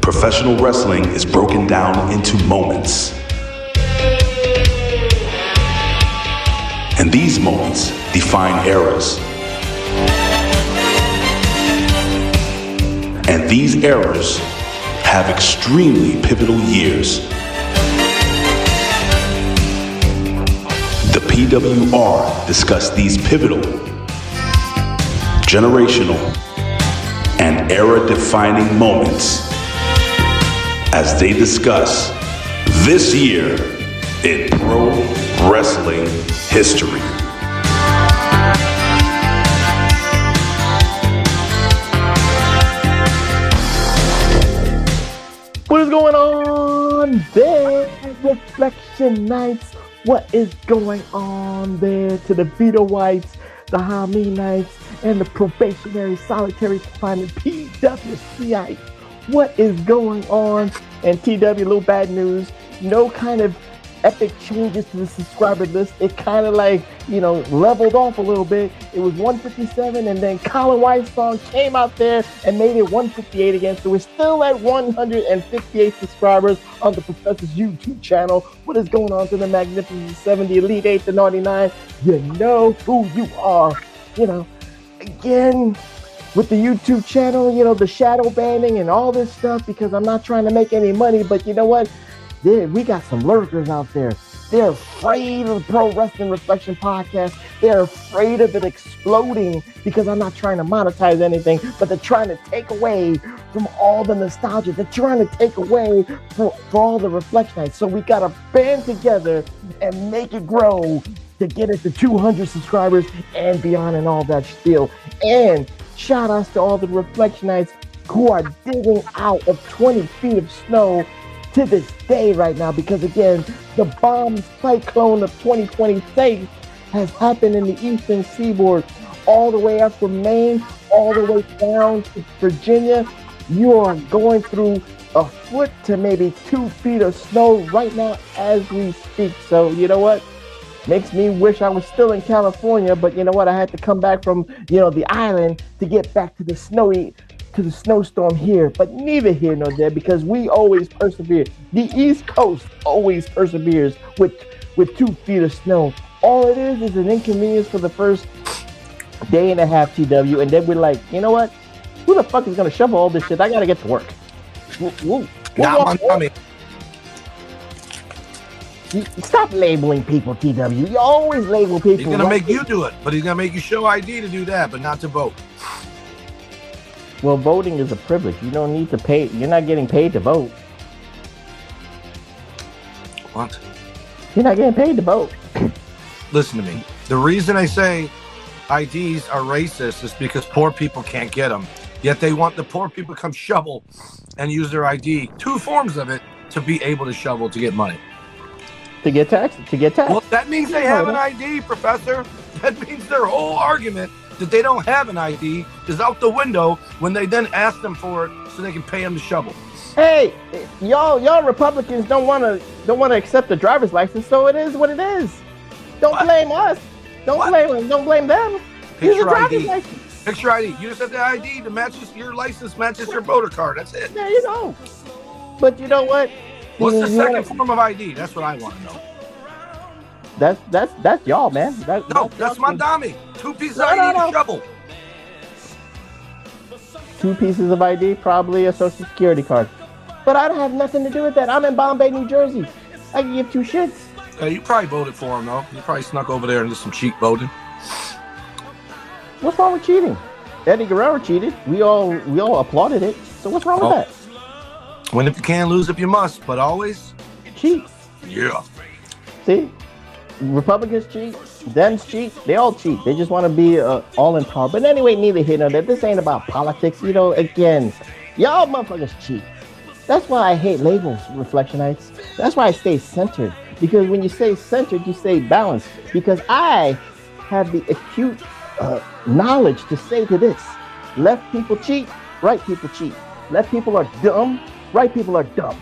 Professional wrestling is broken down into moments. And these moments define eras. And these eras have extremely pivotal years. The PWR discuss these pivotal, generational, and era-defining moments as they discuss this year in pro wrestling history. What is going on there, Reflection Knights? What is going on there to the Vito Whites, the Hami Knights, and the probationary solitary confinement PWCI? What is going on? And TW, little bad news, no kind of epic changes to the subscriber list. It kind of leveled off a little bit. It was 157, and then Colin White's song came out there and made it 158 again. So we're still at 158 subscribers on the Professor's YouTube channel. What is going on to the Magnificent 70, Elite 8 to 99? You know who you are. Again, with the YouTube channel, the shadow banning and all this stuff, because I'm not trying to make any money, but you know what? We got some lurkers out there. They're afraid of the Pro Wrasslin Reflection podcast. They're afraid of it exploding because I'm not trying to monetize anything, but they're trying to take away from all the nostalgia. They're trying to take away for all the Reflection Nights. So we got to band together and make it grow to get it to 200 subscribers and beyond and all that spiel. And shout outs to all the Reflection Nights who are digging out of 20 feet of snow to this day right now, because again, the bomb cyclone of 2026 has happened in the eastern seaboard, all the way up from Maine, all the way down to Virginia. You are going through a foot to maybe 2 feet of snow right now as we speak. So you know what? Makes me wish I was still in California, but you know what? I had to come back from the island to get back to the snowstorm here, but neither here nor there, because we always persevere. The East Coast always perseveres with 2 feet of snow. All it is an inconvenience for the first day and a half, TW, and then we're like, you know what? Who the fuck is gonna shovel all this shit? I gotta get to work. Stop labeling people, TW. You always label people. He's gonna make you do it, but he's gonna make you show ID to do that, but not to vote. Well, voting is a privilege. You don't need to pay. You're not getting paid to vote. What? You're not getting paid to vote. Listen to me. The reason I say IDs are racist is because poor people can't get them. Yet they want the poor people to come shovel and use their ID, 2 forms of it, to be able to shovel to get money. To get taxed. Well, that means they have an ID, Professor. That means their whole argument that they don't have an ID is out the window when they then ask them for it so they can pay them to shovel. Hey, y'all Republicans don't want to accept the driver's license, so it is what it is. Don't blame us. Don't blame them. Use the driver's license. Picture ID. You just have the ID to match your license matches your voter card. That's it. There you go. But you know what? What's the second form of ID? That's what I want to know. That's y'all, man. That's Mandami. 2 pieces of ID to shovel. 2 pieces of ID, probably a social security card. But I don't have nothing to do with that. I'm in Bombay, New Jersey. I can give 2 shits. You probably voted for him, though. You probably snuck over there and did some cheat voting. What's wrong with cheating? Eddie Guerrero cheated. We all applauded it. So what's wrong with that? Win if you can, lose if you must, but always cheat. Yeah. See? Republicans cheat, Dems cheat, they all cheat. They just want to be all in power. But anyway, neither here nor there. This ain't about politics. Again, y'all motherfuckers cheat. That's why I hate labels, Reflectionites. That's why I stay centered. Because when you say centered, you say balanced. Because I have the acute knowledge to say to this. Left people cheat, right people cheat. Left people are dumb, right people are dumb.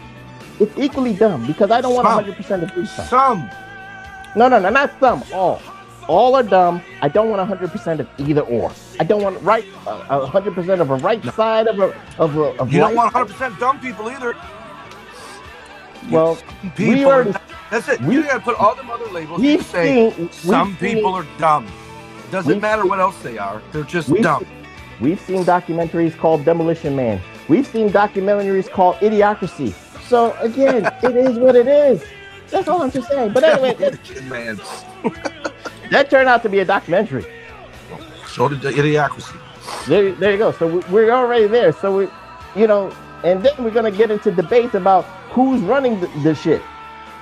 It's equally dumb because I don't want 100% of these. Some. No, not some, all. All are dumb. I don't want 100% of either or. I don't want 100% of a right side of You right. don't want 100% dumb people either. Well, People that's it. You got to put all them other labels. You say some people are dumb. Doesn't matter what else they are. They're just dumb. We've seen documentaries called Demolition Man. We've seen documentaries called Idiocracy. So again, it is what it is. That's all I'm just saying. But anyway, man. That turned out to be a documentary. So did the Idiocracy. There you go. So we're already there. So we, and then we're gonna get into debates about who's running the shit.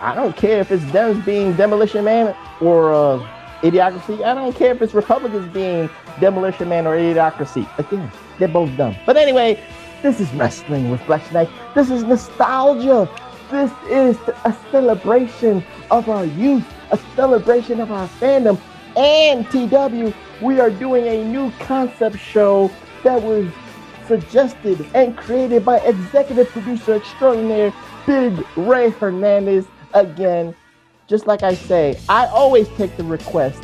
I don't care if it's Dems being Demolition Man or Idiocracy. I don't care if it's Republicans being Demolition Man or Idiocracy. Again, they're both dumb. But anyway, this is Wrestling Reflection Night. This is nostalgia. This is a celebration of our youth, a celebration of our fandom. And TW, we are doing a new concept show that was suggested and created by executive producer extraordinaire Big Ray Hernandez. Again, just like I say, I always take the request.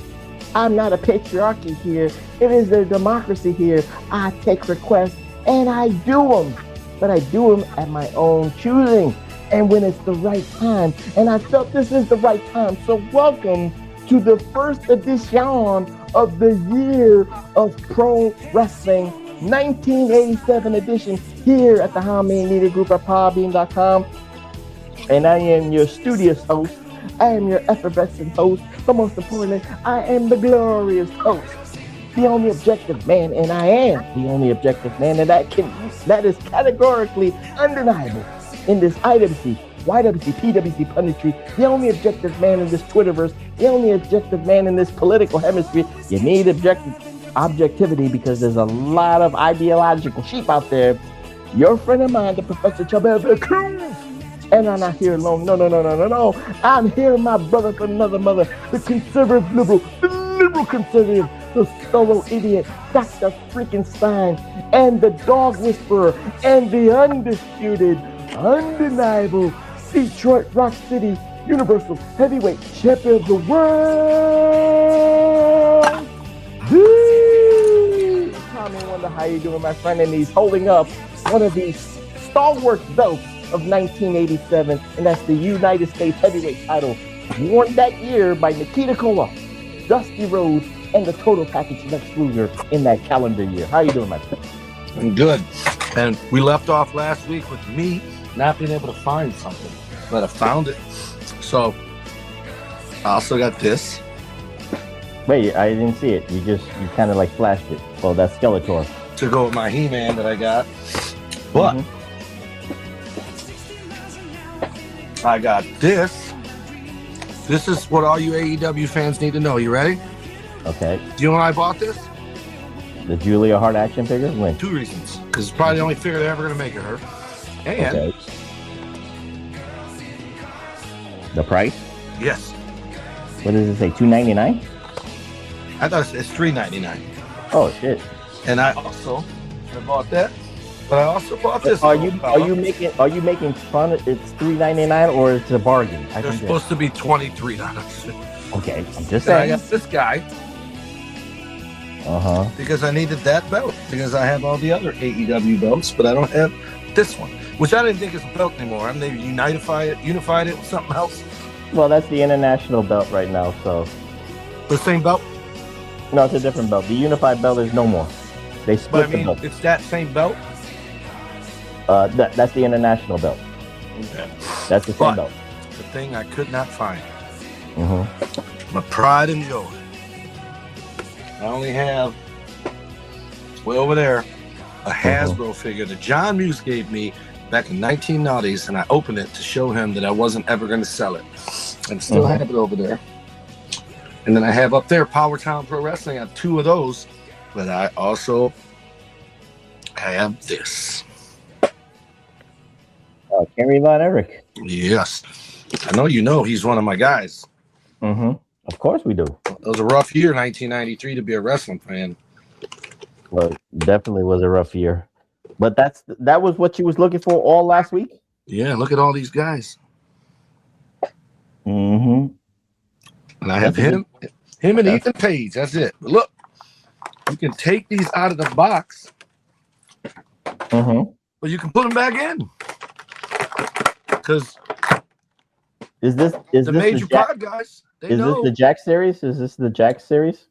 I'm not a patriarchy here. It is a democracy here. I take requests and I do them. But I do them at my own choosing and when it's the right time. And I felt this is the right time. So welcome to the first edition of the year of Pro Wrestling 1987 edition here at the How Many Media Group at Podbean.com. And I am your studious host. I am your effervescent host. But most importantly, I am the glorious host. The only objective man, and I am the only objective man, and that is categorically undeniable in this IWC, YWC, PWC punditry. The only objective man in this Twitterverse, the only objective man in this political hemisphere. You need objectivity because there's a lot of ideological sheep out there. Your friend of mine, the Professor Chabelle Cruz. And I'm not here alone. No. I'm here, my brother from another mother, the conservative liberal, the liberal conservative, the solo idiot, Dr. Freaking Stein, and the dog whisperer, and the undisputed, undeniable Detroit Rock City Universal Heavyweight Champion of the world. Tommy Wonder, how you doing, my friend? And he's holding up one of these stalwart belts of 1987, and that's the United States Heavyweight title, worn that year by Nikita Koloff, Dusty Rhodes, and the Total Package Lex Luger in that calendar year. How you doing, my friend? I'm good. And we left off last week with me not being able to find something, but I found it. So I also got this. Wait, I didn't see it. You kind of like flashed it. Oh, that's Skeletor. To go with my He-Man that I got. But I got this. This is what all you AEW fans need to know. You ready? Okay. Do you know when I bought this? The Julia Hart action figure? When? 2 reasons. Because it's probably the only figure they're ever going to make of her. And okay. The price? Yes. What does it say? $2.99? I thought it's $3.99. Oh shit! And I bought that. But I also bought this. Are you making fun? It's $3.99 or it's a bargain? They're supposed to be $23. Okay, I'm just saying. I got this guy. Because I needed that belt. Because I have all the other AEW belts, but I don't have this one, which I didn't think is a belt anymore. I'm maybe unified it with something else. Well, that's the international belt right now. So the same belt? No, it's a different belt. The unified belt is no more. They split the belt. It's that same belt. That's the international belt. Okay. That's the same belt. The thing I could not find. My pride and joy. I only have, way over there, a Hasbro figure that John Muse gave me back in 1990s, and I opened it to show him that I wasn't ever going to sell it. And still have it over there. And then I have up there Power Town Pro Wrestling. I have 2 of those, but I also have this. Kerry Von Erich. Yes. I know you know he's one of my guys. Of course we do. It was a rough year, 1993, to be a wrestling fan. Well, definitely was a rough year. But that was what you was looking for all last week? Yeah, look at all these guys. And I have him. Him and Ethan Page. That's it. But look, you can take these out of the box, but you can put them back in. Because is this the major pod guys? They know. This the Jack series? Is this the Jack series?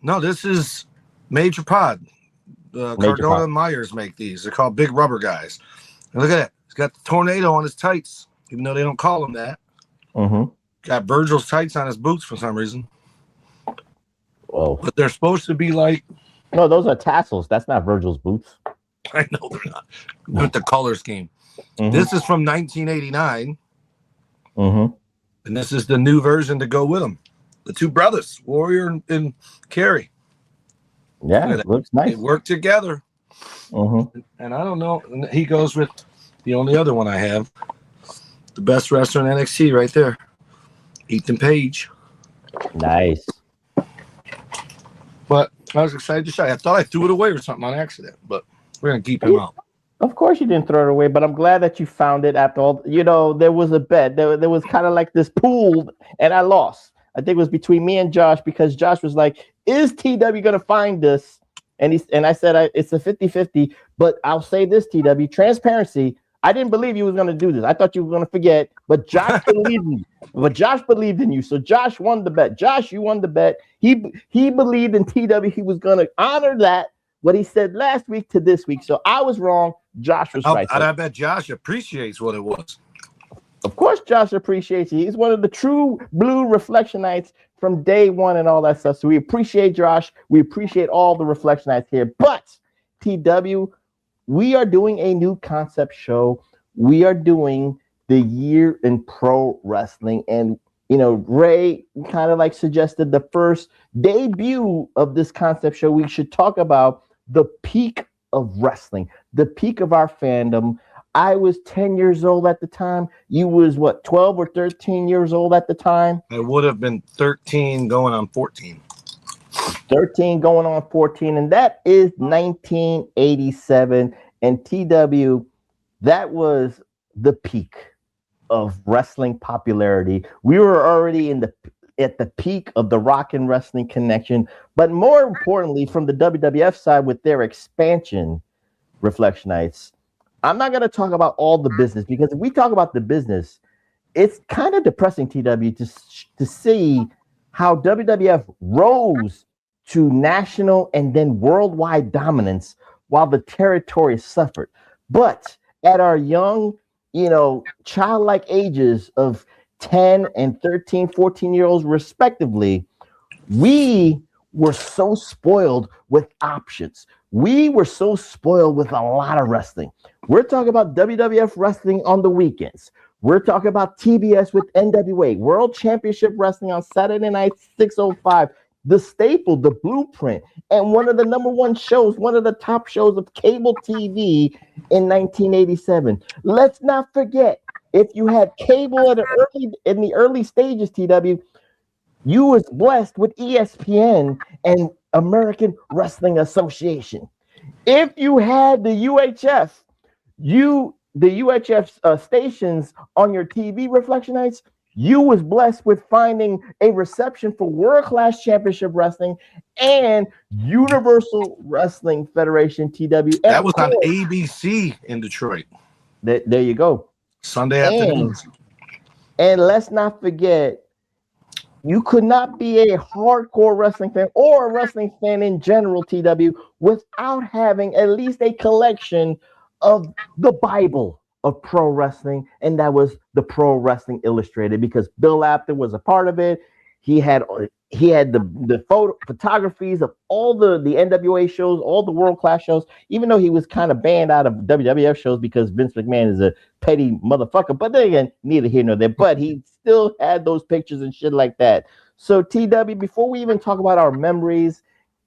No, this is Major Pod. Cardona and Myers make these. They're called big rubber guys. And look at that. He's got the tornado on his tights, even though they don't call him that. Got Virgil's tights on his boots for some reason. Oh, but they're supposed to be like. No, those are tassels. That's not Virgil's boots. I know they're not. With the color scheme. This is from 1989. And this is the new version to go with them. The two brothers, Warrior and Kerry. Yeah, it looks nice. They work together. And I don't know. He goes with the only other one I have. The best wrestler in NXT right there. Ethan Page. Nice. But I was excited to show you. I thought I threw it away or something on accident, but we're going to keep him out. Of course you didn't throw it away, but I'm glad that you found it after all. You know, there was a bet. There was kind of like this pool, and I lost. I think it was between me and Josh because Josh was like, is TW going to find this? And I said, it's a 50-50, but I'll say this, TW, transparency. I didn't believe you was going to do this. I thought you were going to forget, but Josh believed in you. But Josh believed in you. So Josh won the bet. Josh, you won the bet. He believed in TW. He was going to honor that, what he said last week to this week. So I was wrong. Josh was right. I bet Josh appreciates what it was. Of course, Josh appreciates you. He's one of the true blue Reflectionites from day one and all that stuff. So we appreciate Josh. We appreciate all the Reflectionites here. But TW, we are doing a new concept show. We are doing the year in pro wrestling. And, you know, Ray kind of like suggested the first debut of this concept show. We should talk about the peak of wrestling, the peak of our fandom. I was 10 years old at the time. You was what, 12 or 13 years old at the time? I would have been 13 going on 14. 13 going on 14. And that is 1987. And TW, that was the peak of wrestling popularity. We were already at the peak of the Rock and Wrestling Connection. But more importantly, from the WWF side with their expansion, Reflectionites, I'm not going to talk about all the business because if we talk about the business, it's kind of depressing, TW, to see how WWF rose to national and then worldwide dominance while the territory suffered. But at our young, you know, childlike ages of 10 and 13, 14-year-olds respectively, we were so spoiled with options. We were so spoiled with a lot of wrestling. We're talking about WWF wrestling on the weekends. We're talking about TBS with NWA, World Championship Wrestling on Saturday night, 6:05, the staple, the blueprint, and one of the number one shows, one of the top shows of cable TV in 1987. Let's not forget, if you had cable in the early stages, TW, you was blessed with ESPN and American Wrestling Association. If you had the UHF, stations on your TV, Reflectionites, you was blessed with finding a reception for world-class championship wrestling and Universal Wrestling Federation, TW. And that was on ABC in Detroit. There you go. Sunday afternoons. And let's not forget, you could not be a hardcore wrestling fan or a wrestling fan in general, TW, without having at least a collection of the Bible of pro wrestling, and that was the Pro Wrestling Illustrated, because Bill Apter was a part of it. He had the photographies of all the NWA shows, all the world-class shows, even though he was kind of banned out of WWF shows because Vince McMahon is a petty motherfucker. But then again, neither here nor there. But he still had those pictures and shit like that. So TW, before we even talk about our memories,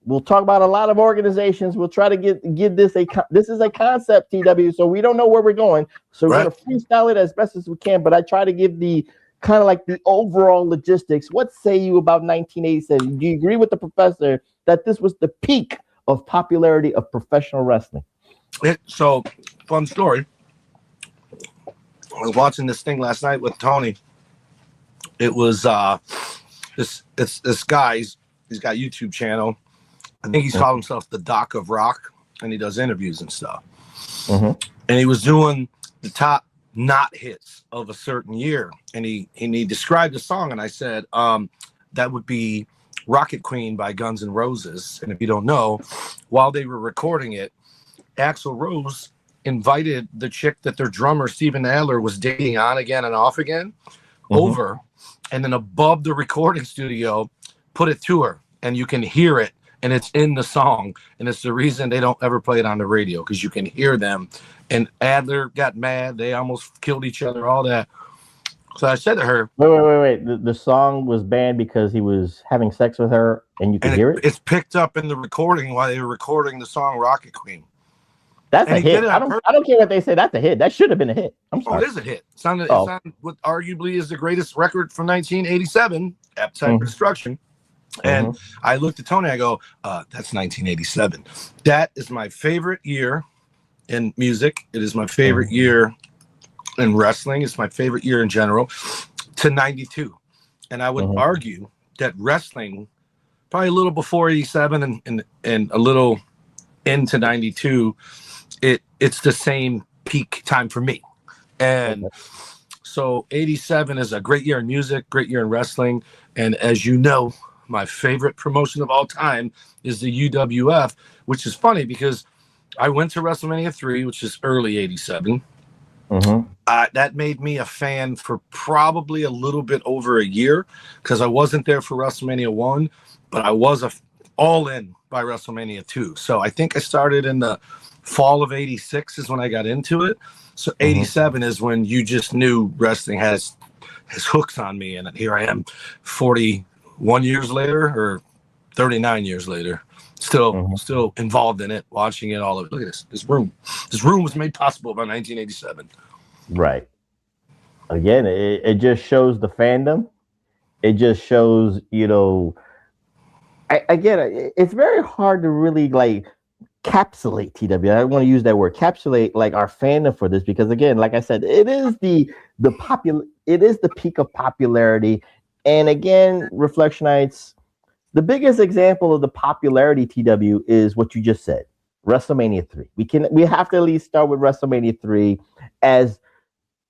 we'll talk about a lot of organizations. We'll try to give this this is a concept, TW, so we don't know where we're going. So we're going to freestyle it as best as we can, but I try to give the kind of like the overall logistics. What say you about 1987? Do you agree with the professor that this was the peak of popularity of professional wrestling? So, fun story. I was watching this thing last night with Tony. It was this guy's he's got a YouTube channel. I think he's called himself the Doc of Rock, and he does interviews and stuff. And he was doing the top not hits of a certain year, and he described the song, and I said that would be Rocket Queen by Guns N' Roses. And if you don't know, while they were recording it, Axl Rose invited the chick that their drummer Steven Adler was dating on again and off again over, and then above the recording studio put it to her, and you can hear it, and it's in the song, and it's the reason they don't ever play it on the radio, because you can hear them. And Adler got mad, they almost killed each other, all that. So I said to her, wait. The song was banned because he was having sex with her, and you could hear it? It's picked up in the recording while they were recording the song Rocket Queen. That's a hit. I don't care what they say. That's a hit. That should have been a hit. I'm sorry. Oh, it is a hit. It's on what arguably is the greatest record from 1987, Appetite for Destruction. And I looked at Tony, I go, that's 1987. That is my favorite year in music. It is my favorite year in wrestling. It's my favorite year in general, to 92. And I would argue that wrestling, probably a little before 87 and a little into 92, it's the same peak time for me. And so 87 is a great year in music, great year in wrestling. And as you know, my favorite promotion of all time is the UWF, which is funny because I went to WrestleMania 3, which is early 87. That made me a fan for probably a little bit over a year, because I wasn't there for WrestleMania 1, but I was all in by WrestleMania 2. So I think I started in the fall of 86 is when I got into it. So 87 is when you just knew wrestling has hooks on me. And here I am 41 years later, or 39 years later, still involved in it, watching it, all of it. Look at this room. This room was made possible by 1987. Right. Again, it just shows the fandom. It just shows, I get it. It's very hard to really capsulate TW. I want to use that word, capsulate our fandom for this, because again, like I said, it is the peak of popularity. And again, Reflectionites, the biggest example of the popularity TW is what you just said, WrestleMania 3. We have to at least start with WrestleMania 3 as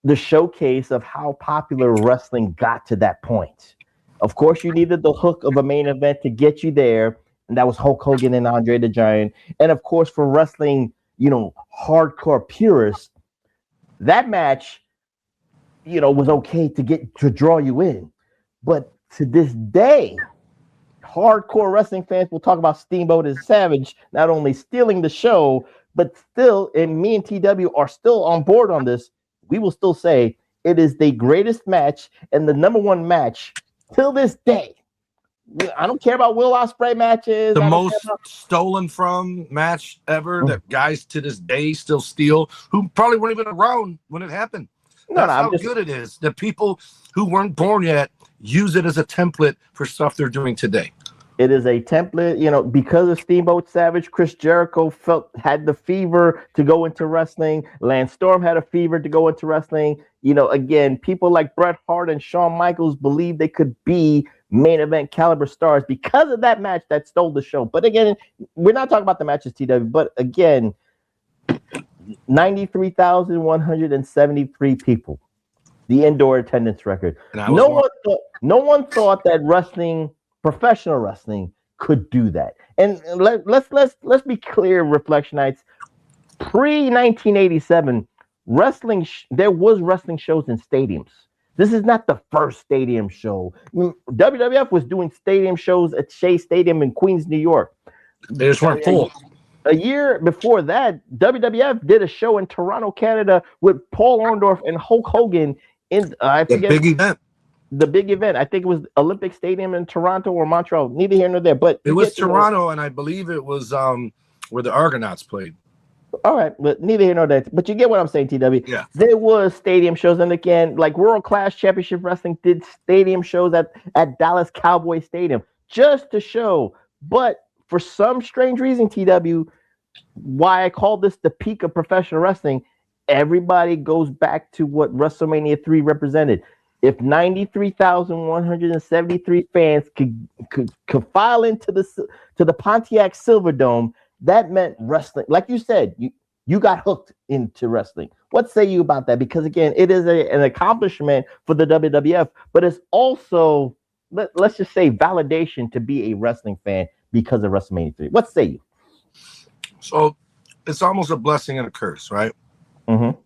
the showcase of how popular wrestling got to that point. Of course, you needed the hook of a main event to get you there, and that was Hulk Hogan and Andre the Giant. And of course, for wrestling, hardcore purists, that match, was okay to draw you in. But to this day, hardcore wrestling fans will talk about Steamboat and Savage not only stealing the show, but still, and me and TW are still on board on this, we will still say it is the greatest match and the number one match till this day. I don't care about Will Ospreay matches. The most stolen from match ever that guys to this day still steal, who probably weren't even around when it happened. That's how good it is. The people who weren't born yet use it as a template for stuff they're doing today. It is a template, because of Steamboat Savage, Chris Jericho had the fever to go into wrestling. Lance Storm had a fever to go into wrestling. Again, people like Bret Hart and Shawn Michaels believed they could be main event caliber stars because of that match that stole the show. But again, we're not talking about the matches, TW, but again, 93,173 people, the indoor attendance record. No one thought that professional wrestling could do that. And let's be clear, Reflectionites. Pre-1987, there was wrestling shows in stadiums. This is not the first stadium show. WWF was doing stadium shows at Shea Stadium in Queens, New York. They just weren't full. A year before that, WWF did a show in Toronto, Canada, with Paul Orndorff and Hulk Hogan in the big event. The big event. I think it was Olympic Stadium in Toronto or Montreal. Neither here nor there. But it was Toronto, and I believe it was where the Argonauts played. All right, but neither here nor there. But you get what I'm saying, TW. Yeah. There was stadium shows, and again, World Class Championship Wrestling did stadium shows at Dallas Cowboy Stadium just to show. But for some strange reason, TW, why I call this the peak of professional wrestling, everybody goes back to what WrestleMania 3 represented. if 93,173 fans could file into the Pontiac Silverdome, that meant wrestling. Like you said, you got hooked into wrestling. What say you about that? Because again, it is an accomplishment for the WWF, but it's also, let's just say, validation to be a wrestling fan because of WrestleMania 3. What say you? So it's almost a blessing and a curse, right? Mm-hmm.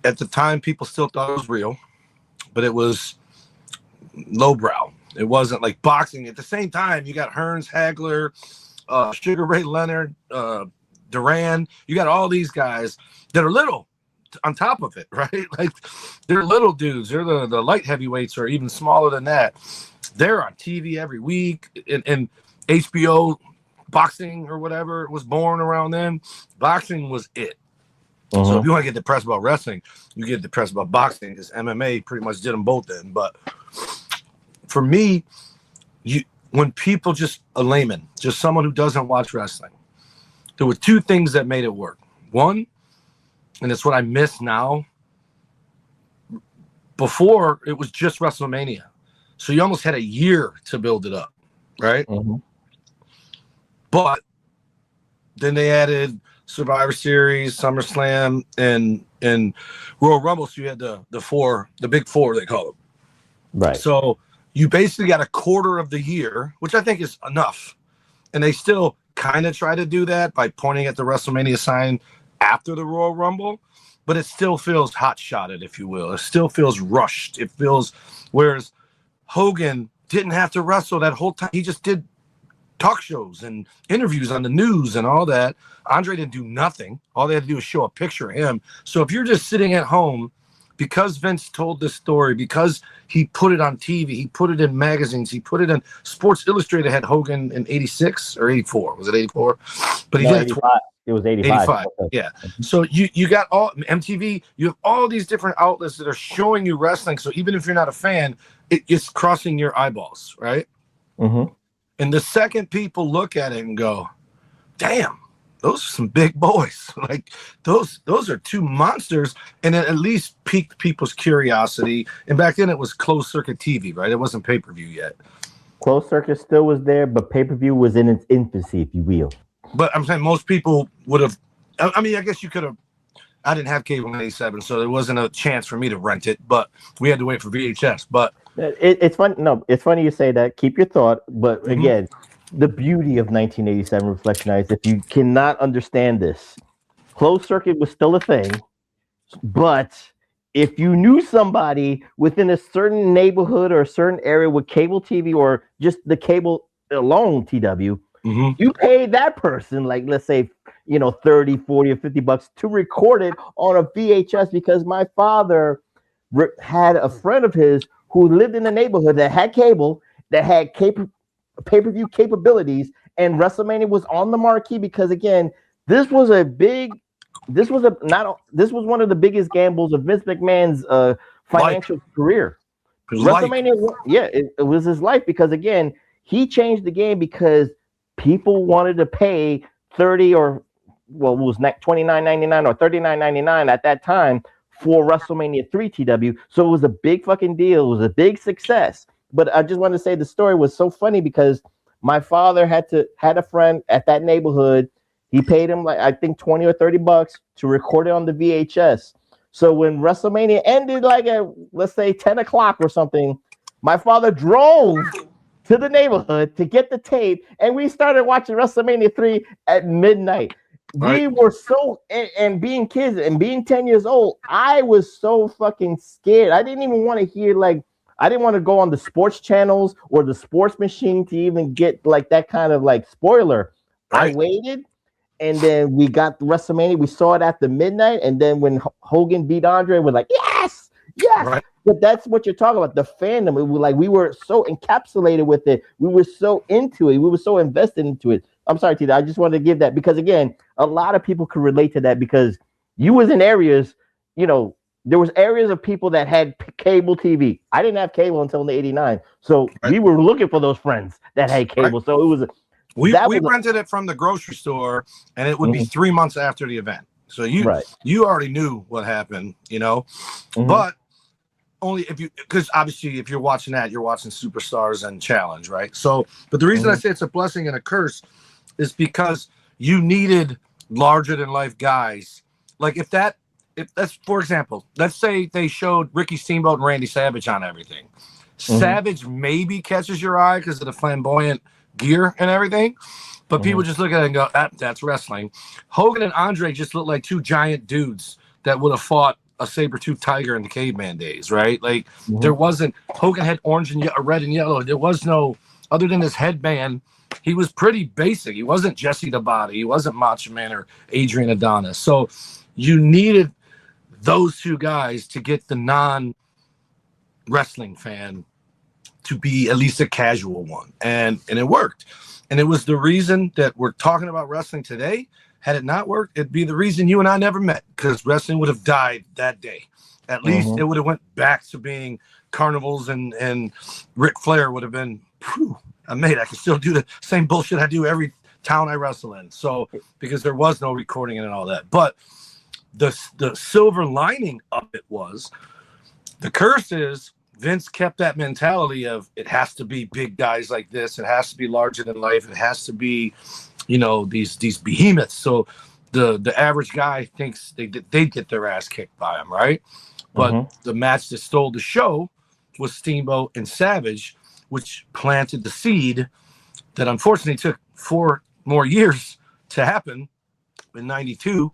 At the time, people still thought it was real, but it was lowbrow. It wasn't like boxing. At the same time, you got Hearns, Hagler, Sugar Ray Leonard, Duran. You got all these guys that are little on top of it, right? Like they're little dudes. They're the light heavyweights, or even smaller than that. They're on TV every week, and HBO boxing or whatever was born around then. Boxing was it. Uh-huh. So if you want to get depressed about wrestling, you get depressed about boxing, because MMA pretty much did them both then. But for me, when people, just a layman, just someone who doesn't watch wrestling, there were two things that made it work. One, and it's what I miss now, before it was just WrestleMania. So you almost had a year to build it up, right? Uh-huh. But then they added Survivor Series, SummerSlam, and Royal Rumble. So you had the big four, they call them. Right. So you basically got a quarter of the year, which I think is enough. And they still kind of try to do that by pointing at the WrestleMania sign after the Royal Rumble, but it still feels hot-shotted, if you will. It still feels rushed. It feels, whereas Hogan didn't have to wrestle that whole time. He just did talk shows and interviews on the news and all that. Andre didn't do nothing. All they had to do was show a picture of him. So if you're just sitting at home, because Vince told this story, because he put it on TV, he put it in magazines, he put it in Sports Illustrated, had Hogan in 86 or 84. Was it 84? But he did 85. It was 85. Yeah. So you got all MTV, you have all these different outlets that are showing you wrestling. So even if you're not a fan, it's crossing your eyeballs, right? Mm-hmm. And the second people look at it and go, damn, those are some big boys. Like those are two monsters. And it at least piqued people's curiosity. And back then it was closed circuit TV, right? It wasn't pay-per-view yet. Closed circuit still was there, but pay-per-view was in its infancy, if you will. But I'm saying most people would have, I mean, I guess you could have, I didn't have cable in 87, so there wasn't a chance for me to rent it, but we had to wait for VHS. But it's funny. No, it's funny you say that. Keep your thought. But again, the beauty of 1987 Reflection Nights, if you cannot understand this, closed circuit was still a thing. But if you knew somebody within a certain neighborhood or a certain area with cable TV or just the cable alone, TW, you paid that person, like, let's say, 30, 40, or $50 to record it on a VHS, because my father had a friend of his who lived in the neighborhood that had cable, that had pay-per-view capabilities, and WrestleMania was on the marquee because, again, this was one of the biggest gambles of Vince McMahon's financial career. WrestleMania, it was his life, because, again, he changed the game because people wanted to pay $30 or, well, it was $29.99 or $39.99 at that time for WrestleMania 3 TW. So it was a big fucking deal. It was a big success. But I just wanted to say the story was so funny because my father had a friend at that neighborhood. He paid him, like, I think $20 or $30 to record it on the VHS. So when WrestleMania ended, like at, let's say, 10 o'clock or something, my father drove to the neighborhood to get the tape, and we started watching WrestleMania 3 at midnight. Right. We were so, and being kids and being 10 years old, I was so fucking scared. I didn't even want to hear, like, I didn't want to go on the sports channels or the sports machine to even get, like, that kind of, like, spoiler. Right. I waited, and then we got the WrestleMania. We saw it at the midnight, and then when Hogan beat Andre, we're like, yes! Right. But that's what you're talking about, the fandom. It was like we were so encapsulated with it. We were so into it. We were so invested into it. I'm sorry, Tita. I just wanted to give that because, again, a lot of people could relate to that because you was in areas, there was areas of people that had cable TV. I didn't have cable until in '89. So we were looking for those friends that had cable. Right. So it was we rented it from the grocery store, and it would be 3 months after the event. So you already knew what happened, But only if you, because obviously if you're watching that, you're watching Superstars and Challenge, right? So, but the reason I say it's a blessing and a curse is because you needed larger than life guys. Like if that's, for example, let's say they showed Ricky Steamboat and Randy Savage on everything. Savage maybe catches your eye because of the flamboyant gear and everything, but people just look at it and go, that's wrestling. Hogan and Andre just look like two giant dudes that would have fought a saber-toothed tiger in the caveman days, right? Like there wasn't, Hogan had orange and red and yellow. There was no, other than his headband, he was pretty basic. He wasn't Jesse the Body. He wasn't Macho Man or Adrian Adonis. So you needed those two guys to get the non-wrestling fan to be at least a casual one. And it worked. And it was the reason that we're talking about wrestling today. Had it not worked, it'd be the reason you and I never met, because wrestling would have died that day. At least it would have went back to being carnivals, and Ric Flair would have been, I can still do the same bullshit I do every town I wrestle in. So, because there was no recording and all that. But the silver lining of it was, the curse is Vince kept that mentality of it has to be big guys like this. It has to be larger than life. It has to be, these behemoths. So the average guy thinks they get their ass kicked by them, right? But the match that stole the show was Steamboat and Savage, which planted the seed that unfortunately took 4 more years to happen in 92,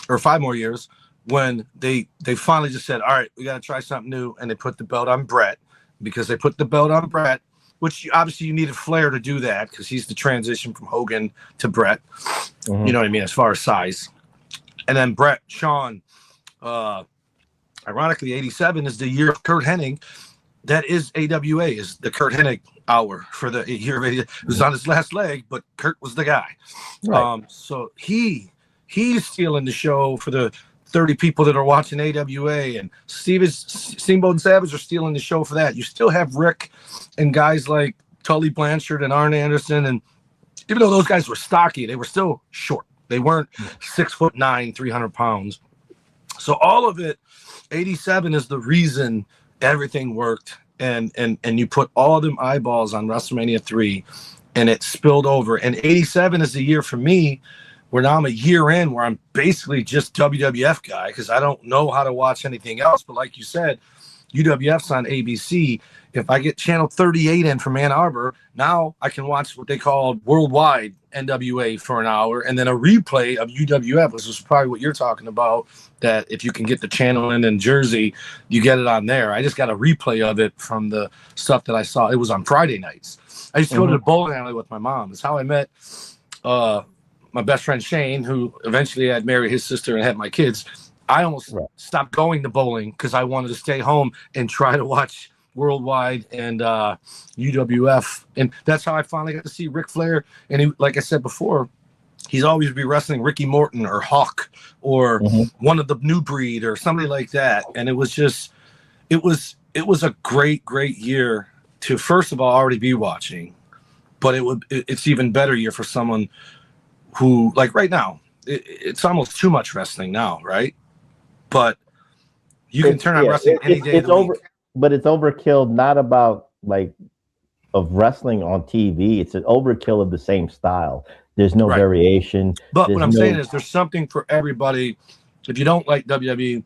or 5 more years, when they finally just said, all right, we got to try something new. And they put the belt on Brett, because they put the belt on Brett, which obviously you needed Flair to do that, because he's the transition from Hogan to Brett. You know what I mean, as far as size. And then Brett, Shawn, ironically, 87 is the year of Kurt Hennig. That is AWA, is the Kurt Hennig hour for the year of 80. It was on his last leg, but Kurt was the guy. Right. So he's stealing the show for the 30 people that are watching AWA, and Steamboat and Savage are stealing the show for that. You still have Rick and guys like Tully Blanchard and Arn Anderson, and even though those guys were stocky, they were still short. They weren't 6'9", 300 pounds. So all of it, 87 is the reason everything worked, and you put all them eyeballs on WrestleMania 3, and it spilled over. And 87 is the year for me where now I'm a year in where I'm basically just WWF guy, because I don't know how to watch anything else. But like you said, UWF's on ABC. If I get channel 38 in from Ann Arbor, now I can watch what they call worldwide NWA for an hour, and then a replay of UWF, which is probably what you're talking about, that if you can get the channel in Jersey, you get it on there. I just got a replay of it from the stuff that I saw. It was on Friday nights. I used to go to the bowling alley with my mom. It's how I met my best friend Shane, who eventually I'd marry his sister and had my kids. I almost stopped going to bowling because I wanted to stay home and try to watch Worldwide and UWF. And that's how I finally got to see Ric Flair. And he, like I said before, he's always be wrestling Ricky Morton or Hawk or one of the New Breed or somebody like that. And it was just, it was a great year to, first of all, already be watching. But it's even better year for someone who, like right now, it's almost too much wrestling now, right? But you can turn on wrestling any day of the week. But it's overkill, not about like of wrestling on TV. It's an overkill of the same style. There's no variation. But what I'm saying is there's something for everybody. If you don't like WWE,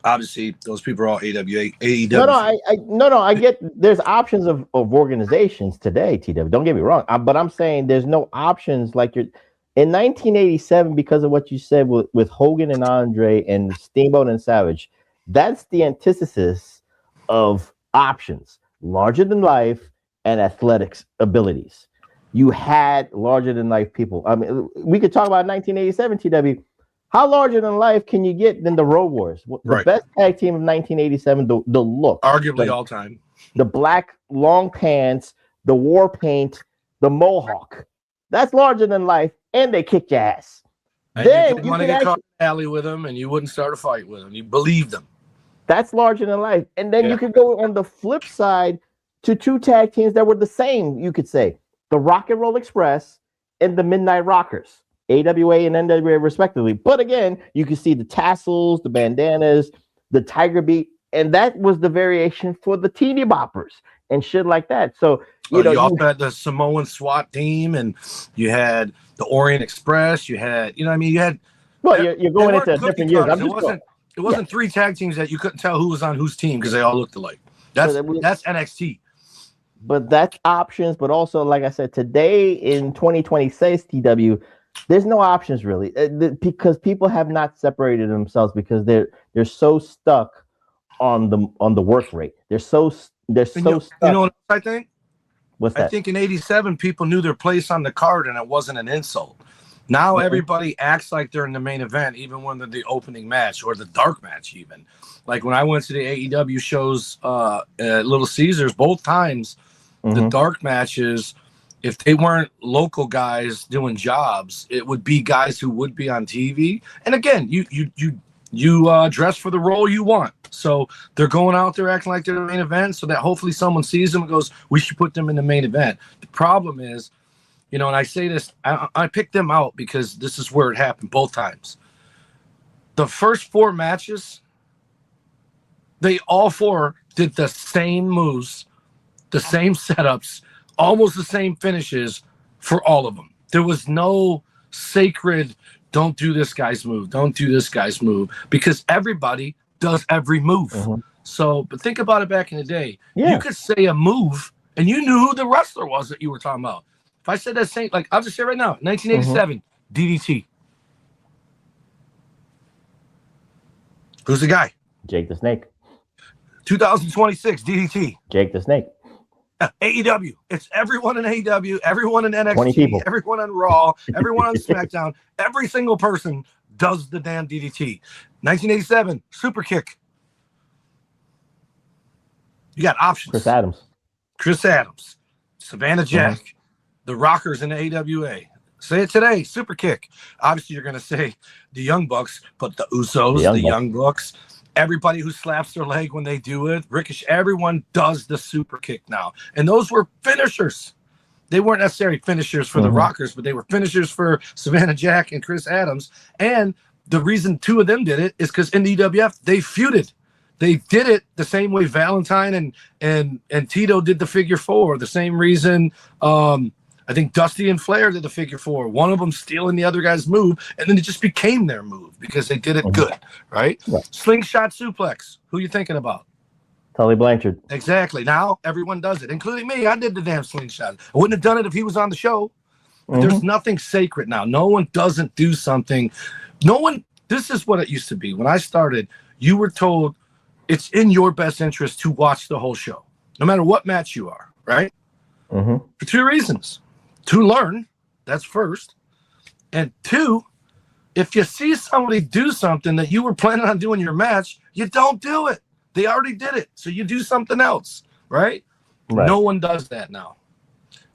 obviously those people are all AWA, AEW. I get there's options of organizations today, TW. Don't get me wrong. But I'm saying there's no options like you're in 1987 because of what you said with Hogan and Andre and Steamboat and Savage. That's the antithesis of options, larger than life and athletics abilities. You had larger than life people. I mean, we could talk about 1987 TW. How larger than life can you get than the Road Warriors? The best tag team of 1987, the look. Arguably all time. The black long pants, the war paint, the mohawk. That's larger than life, and they kicked your ass. And then you want to get caught in the alley with them, and you wouldn't start a fight with them. You believed them. That's larger than life. And then you could go on the flip side to two tag teams that were the same, you could say. The Rock and Roll Express and the Midnight Rockers. AWA and NWA respectively. But again, you can see the tassels, the bandanas, the tiger beat. and that was the variation for the teeny boppers and shit like that. So you also had the Samoan SWAT team, and you had the Orient Express. You had, you had. Well, you're going into different years. It wasn't 3 tag teams that you couldn't tell who was on whose team because they all looked alike. That's NXT. But that's options. But also, like I said, today in 2026 TW, there's no options really because people have not separated themselves because they're so stuck on the work rate. They're so stuck. You know what I think? What's that? I think in '87 people knew their place on the card and it wasn't an insult. Now everybody acts like they're in the main event, even when they're the opening match or the dark match. Even like when I went to the AEW shows at Little Caesars, both times the dark matches, if they weren't local guys doing jobs, it would be guys who would be on TV. And again, you dress for the role you want. So they're going out there acting like they're the main event, so that hopefully someone sees them and goes, "We should put them in the main event." The problem is, and I say this, I picked them out because this is where it happened both times. The first 4 matches, they all 4 did the same moves, the same setups, almost the same finishes for all of them. There was no sacred, don't do this guy's move, don't do this guy's move, because everybody does every move. So, but think about it back in the day. Yeah. You could say a move and you knew who the wrestler was that you were talking about. If I said that same, like I'll just say right now, 1987, DDT. Who's the guy? Jake the Snake. 2026, DDT. Jake the Snake. AEW. It's everyone in AEW, everyone in NXT, everyone on Raw, everyone on SmackDown. Every single person does the damn DDT. 1987, super kick. You got options. Chris Adams. Savannah Jack. The Rockers in the AWA. Say it today, super kick. Obviously, you're going to say the Young Bucks, but the Usos, the Young Bucks, everybody who slaps their leg when they do it, Ricochet, everyone does the super kick now. And those were finishers. They weren't necessarily finishers for the Rockers, but they were finishers for Savannah Jack and Chris Adams. And the reason 2 of them did it is because in the EWF, they feuded. They did it the same way Valentine and Tito did the figure 4. The same reason I think Dusty and Flair did the figure 4. One of them stealing the other guy's move, and then it just became their move because they did it good, right? Slingshot suplex. Who you thinking about? Tully Blanchard. Exactly. Now everyone does it, including me. I did the damn slingshot. I wouldn't have done it if he was on the show. But there's nothing sacred now. No one doesn't do something. This is what it used to be. When I started, you were told it's in your best interest to watch the whole show, no matter what match you are, right? For 2 reasons. To learn, that's first. And 2, if you see somebody do something that you were planning on doing your match, you don't do it. They already did it. So you do something else, right? No one does that now.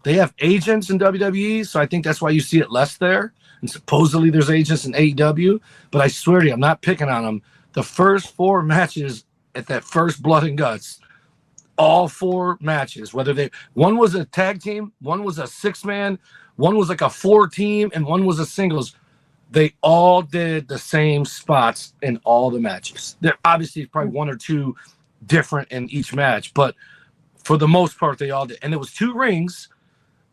They have agents in WWE, so I think that's why you see it less there. And supposedly there's agents in AEW. But I swear to you, I'm not picking on them. The first 4 matches at that first Blood and Guts, all 4 matches, one was a tag team, one was a 6-man, one was like a 4-team, and one was a singles. They all did the same spots in all the matches. There obviously probably 1 or 2 different in each match, but for the most part, they all did. And it was 2 rings,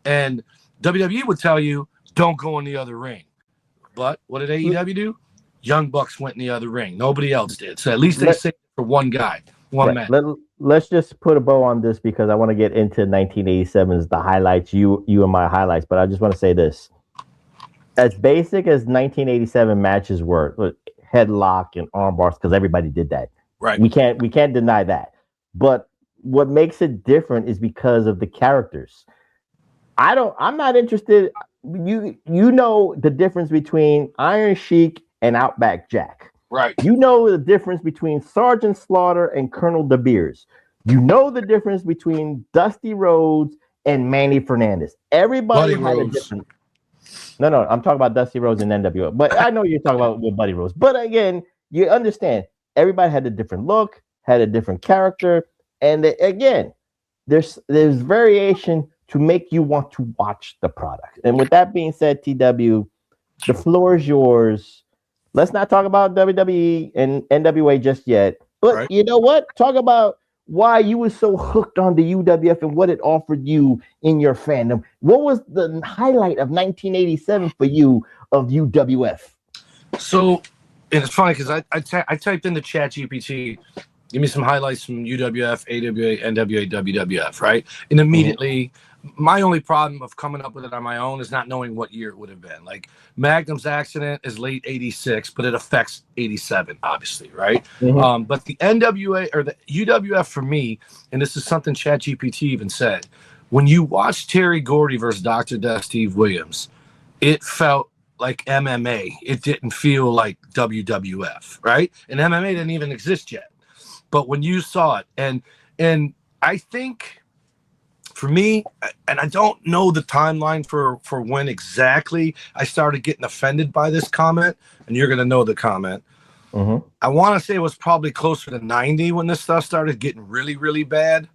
and WWE would tell you, don't go in the other ring. But what did AEW do? Young Bucks went in the other ring. Nobody else did. So at least they saved it for one guy, one match. Let's just put a bow on this because I want to get into 1987's the highlights, you and my highlights. But I just want to say this: as basic as 1987 matches were, headlock and arm bars, because everybody did that. Right. We can't deny that. But what makes it different is because of the characters. I'm not interested. You know the difference between Iron Sheik and Outback Jack. Right. You know the difference between Sergeant Slaughter and Colonel De Beers. You know the difference between Dusty Rhodes and Manny Fernandez. Everybody had a different. No, I'm talking about Dusty Rhodes and NWO. But I know you're talking about with Buddy Rose. But again, you understand everybody had a different look, had a different character, and again, there's variation to make you want to watch the product. And with that being said, TW, the floor is yours. Let's not talk about WWE and NWA just yet. But right? you know what? Talk about why you were so hooked on the UWF and what it offered you in your fandom. What was the highlight of 1987 for you of UWF? So, and it's funny because I typed into Chat GPT, give me some highlights from UWF, AWA, NWA, WWF, right? And immediately, my only problem of coming up with it on my own is not knowing what year it would have been. Like Magnum's accident is late 86, but it affects 87, obviously, right? But the NWA or the UWF for me, and this is something Chat GPT even said, when you watch Terry Gordy versus Dr. Death Steve Williams, it felt like MMA. It didn't feel like WWF, right? And MMA didn't even exist yet. But when you saw it, and I think for me, and I don't know the timeline for when exactly I started getting offended by this comment, and you're going to know the comment. I want to say it was probably closer to 90 when this stuff started getting really, really bad,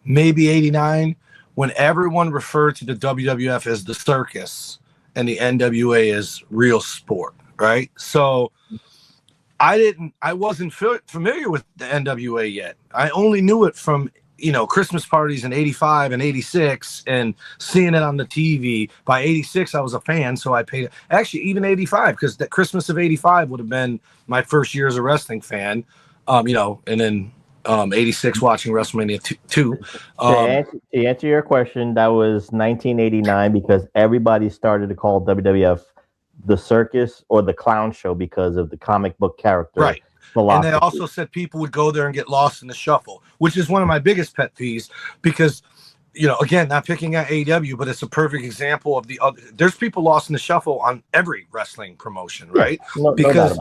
maybe 89, when everyone referred to the WWF as the circus and the NWA as real sport, right? So I wasn't familiar with the NWA yet. I only knew it from, Christmas parties in 85 and 86 and seeing it on the TV. By 86, I was a fan, so I paid. Actually, even 85, because the Christmas of 85 would have been my first year as a wrestling fan, and then 86 watching WrestleMania 2. To answer your question, that was 1989 because everybody started to call WWF the circus or the clown show because of the comic book character. Right. Philosophy. And they also said people would go there and get lost in the shuffle, which is one of my biggest pet peeves because, again, not picking at AEW, but it's a perfect example of the other. There's people lost in the shuffle on every wrestling promotion, right? Because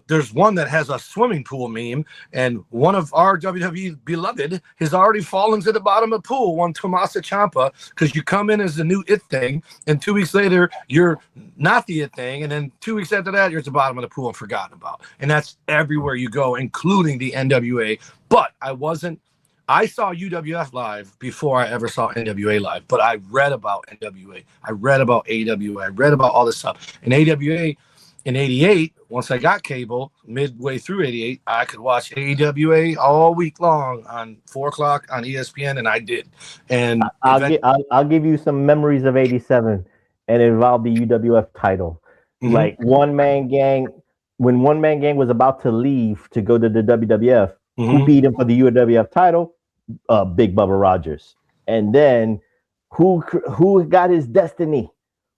there's one that has a swimming pool meme, and one of our WWE beloved has already fallen to the bottom of the pool, one Tommaso Ciampa, because you come in as the new it thing, and 2 weeks later, you're not the it thing, and then 2 weeks after that, you're at the bottom of the pool and forgotten about. And that's everywhere you go, including the NWA. But I saw UWF live before I ever saw NWA live, but I read about NWA. I read about AWA. I read about all this stuff. And AWA in 88, once I got cable, midway through 88, I could watch AWA all week long on 4 o'clock on ESPN, and I did. And I'll give you some memories of 87, and it involved the UWF title. Like One Man Gang, when One Man Gang was about to leave to go to the WWF, who beat him for the UWF title? Big Bubba Rogers. And then who got his destiny?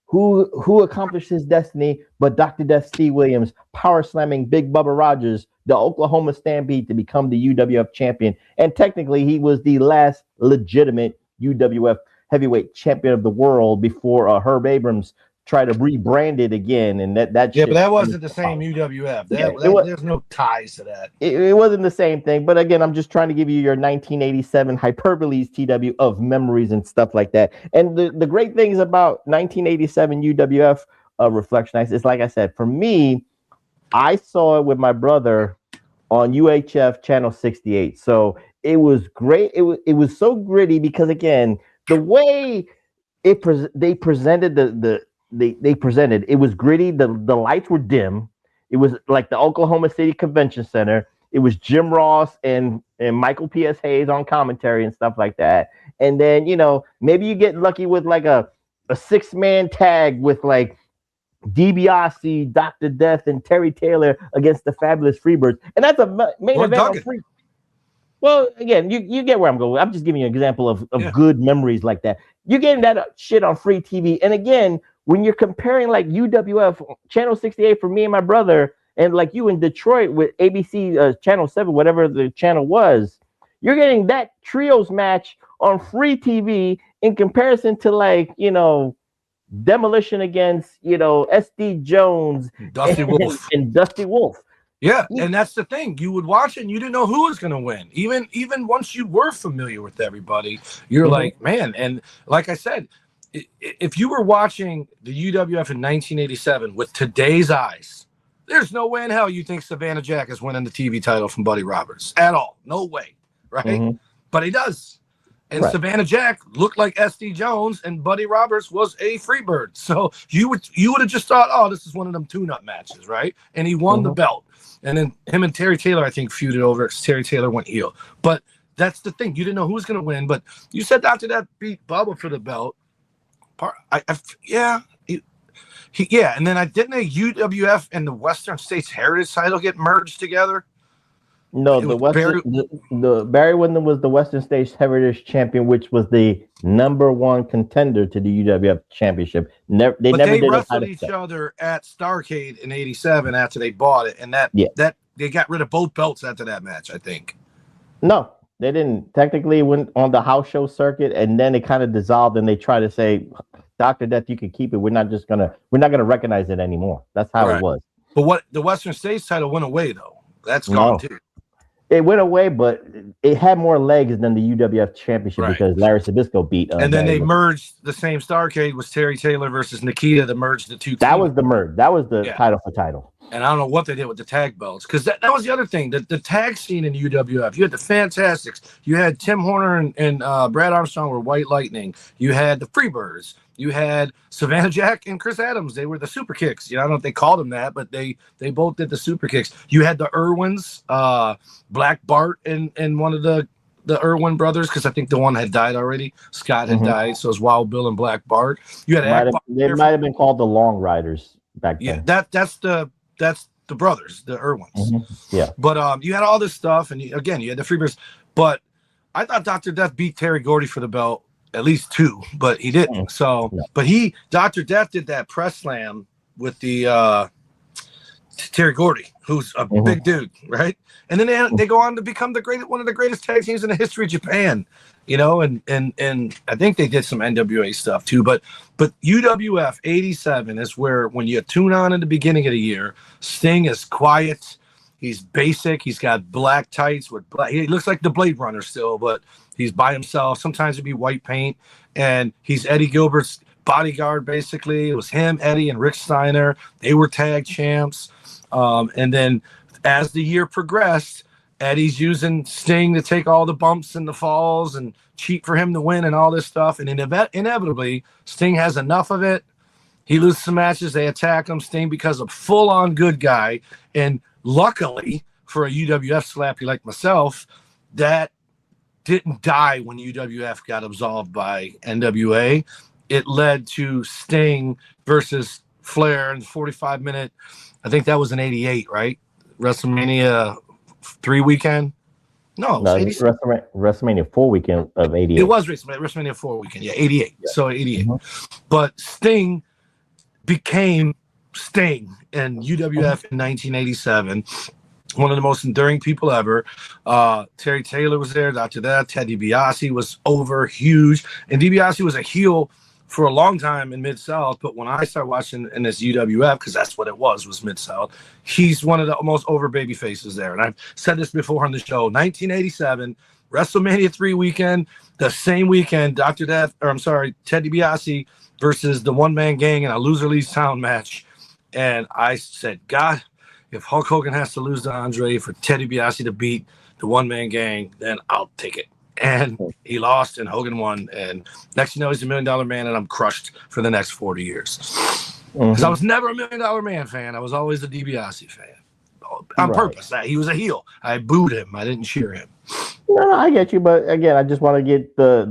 Who accomplished his destiny but Dr. Death Steve Williams power slamming Big Bubba Rogers, the Oklahoma Stampede, to become the UWF champion. And technically he was the last legitimate UWF heavyweight champion of the world before Herb Abrams tried to rebrand it again, and that but that wasn't the same UWF. There's no ties to that. It wasn't the same thing. But again, I'm just trying to give you your 1987 hyperboles, TW, of memories and stuff like that. And the great things about 1987 UWF Reflection Nights is, like I said, for me, I saw it with my brother on UHF channel 68. So it was great. It was so gritty because, again, the way they presented they presented, it was gritty. The lights were dim. It was like the Oklahoma City Convention Center. It was Jim Ross and Michael P.S. Hayes on commentary and stuff like that. And then, maybe you get lucky with like a 6-man tag with like DiBiase, Dr. Death, and Terry Taylor against the Fabulous Freebirds. And that's a main event on free. Well, again, you get where I'm going. I'm just giving you an example of good memories like that. You're getting that shit on free TV. And again, when you're comparing like UWF channel 68 for me and my brother, and like you in Detroit with ABC channel 7, whatever the channel was, you're getting that trios match on free TV in comparison to like, Demolition against, SD Jones, Dusty Wolf, and Dusty Wolf. Yeah, and that's the thing. You would watch it and you didn't know who was going to win. Even once you were familiar with everybody, you're like, man. And like I said, if you were watching the UWF in 1987 with today's eyes, there's no way in hell you think Savannah Jack is winning the TV title from Buddy Roberts at all. No way, right? But he does. And Right. Savannah Jack looked like SD Jones, and Buddy Roberts was a Freebird. So you would have just thought, oh, this is one of them tune-up matches, right? And he won the belt. And then him and Terry Taylor, I think, feuded over it. Terry Taylor went heel. But that's the thing. You didn't know who was going to win. But you said after that beat Bubba for the belt. Yeah. And then didn't a UWF and the Western States Heritage title get merged together? No, the Barry Windham was the Western States Heritage Champion, which was the #1 contender to the UWF Championship. They wrestled each other at Starrcade in '87 after they bought it, and that they got rid of both belts after that match, I think. No, they didn't. Technically, it went on the house show circuit, and then it kind of dissolved, and they tried to say, Dr. Death, you can keep it. We're not gonna recognize it anymore. That's how it was. But the Western States title went away though. That's gone too. It went away, but it had more legs than the UWF Championship because Larry Sabisco beat. And then they merged the same Starrcade was Terry Taylor versus Nikita that merged the two. That was the merge. That was the title for title. And I don't know what they did with the tag belts because that was the other thing. The tag scene in UWF. You had the Fantastics. You had Tim Horner and Brad Armstrong were White Lightning. You had the Freebirds. You had Savannah Jack and Chris Adams. They were the Super Kicks. I don't know if they called them that, but they both did the Super Kicks. You had the Irwins, Black Bart and one of the Irwin brothers, because I think the one had died already. Scott had died, so it was Wild Bill and Black Bart. You had they might have been called the Long Riders back then. Yeah, that's the brothers, the Irwins. Yeah. But you had all this stuff, and you had the Freebirds. But I thought Dr. Death beat Terry Gordy for the belt. At least 2, but he didn't. But Dr. Death did that press slam with the Terry Gordy, who's a big dude, right? And then they go on to become one of the greatest tag teams in the history of Japan, and I think they did some NWA stuff too. But UWF '87 is where when you tune on in the beginning of the year, Sting is quiet. He's basic. He's got black tights with black. He looks like the Blade Runner still, but he's by himself. Sometimes it'd be white paint, and he's Eddie Gilbert's bodyguard. Basically, it was him, Eddie, and Rick Steiner. They were tag champs. And then as the year progressed, Eddie's using Sting to take all the bumps and the falls and cheat for him to win and all this stuff. And inevitably, Sting has enough of it. He loses some matches. They attack him. Sting becomes a full-on good guy, and luckily for a UWF slappy like myself, that didn't die when UWF got absolved by NWA. It led to Sting versus Flair in the 45-minute. I think that was in '88, right? WrestleMania 3 weekend. No, WrestleMania 4 weekend of '88. It was WrestleMania 4 weekend. Yeah, '88. Yeah. So '88. But Sting became Sting in UWF in 1987. One of the most enduring people ever. Terry Taylor was there. After that, Ted DiBiase was over huge. And DiBiase was a heel for a long time in Mid-South. But when I started watching in this UWF, because that's what it was Mid-South, he's one of the most over baby faces there. And I've said this before on the show. 1987, WrestleMania 3 weekend, the same weekend, Ted DiBiase versus the one-man gang in a loser leaves town match. And I said, God, if Hulk Hogan has to lose to Andre for Ted DiBiase to beat the one-man gang, then I'll take it. And he lost, and Hogan won. And next thing you know, he's $1 Million Man, and I'm crushed for the next 40 years. Because I was never a $1 Million Man fan. I was always a DiBiase fan. On purpose. He was a heel. I booed him. I didn't cheer him. No, I get you, but again, I just want to get your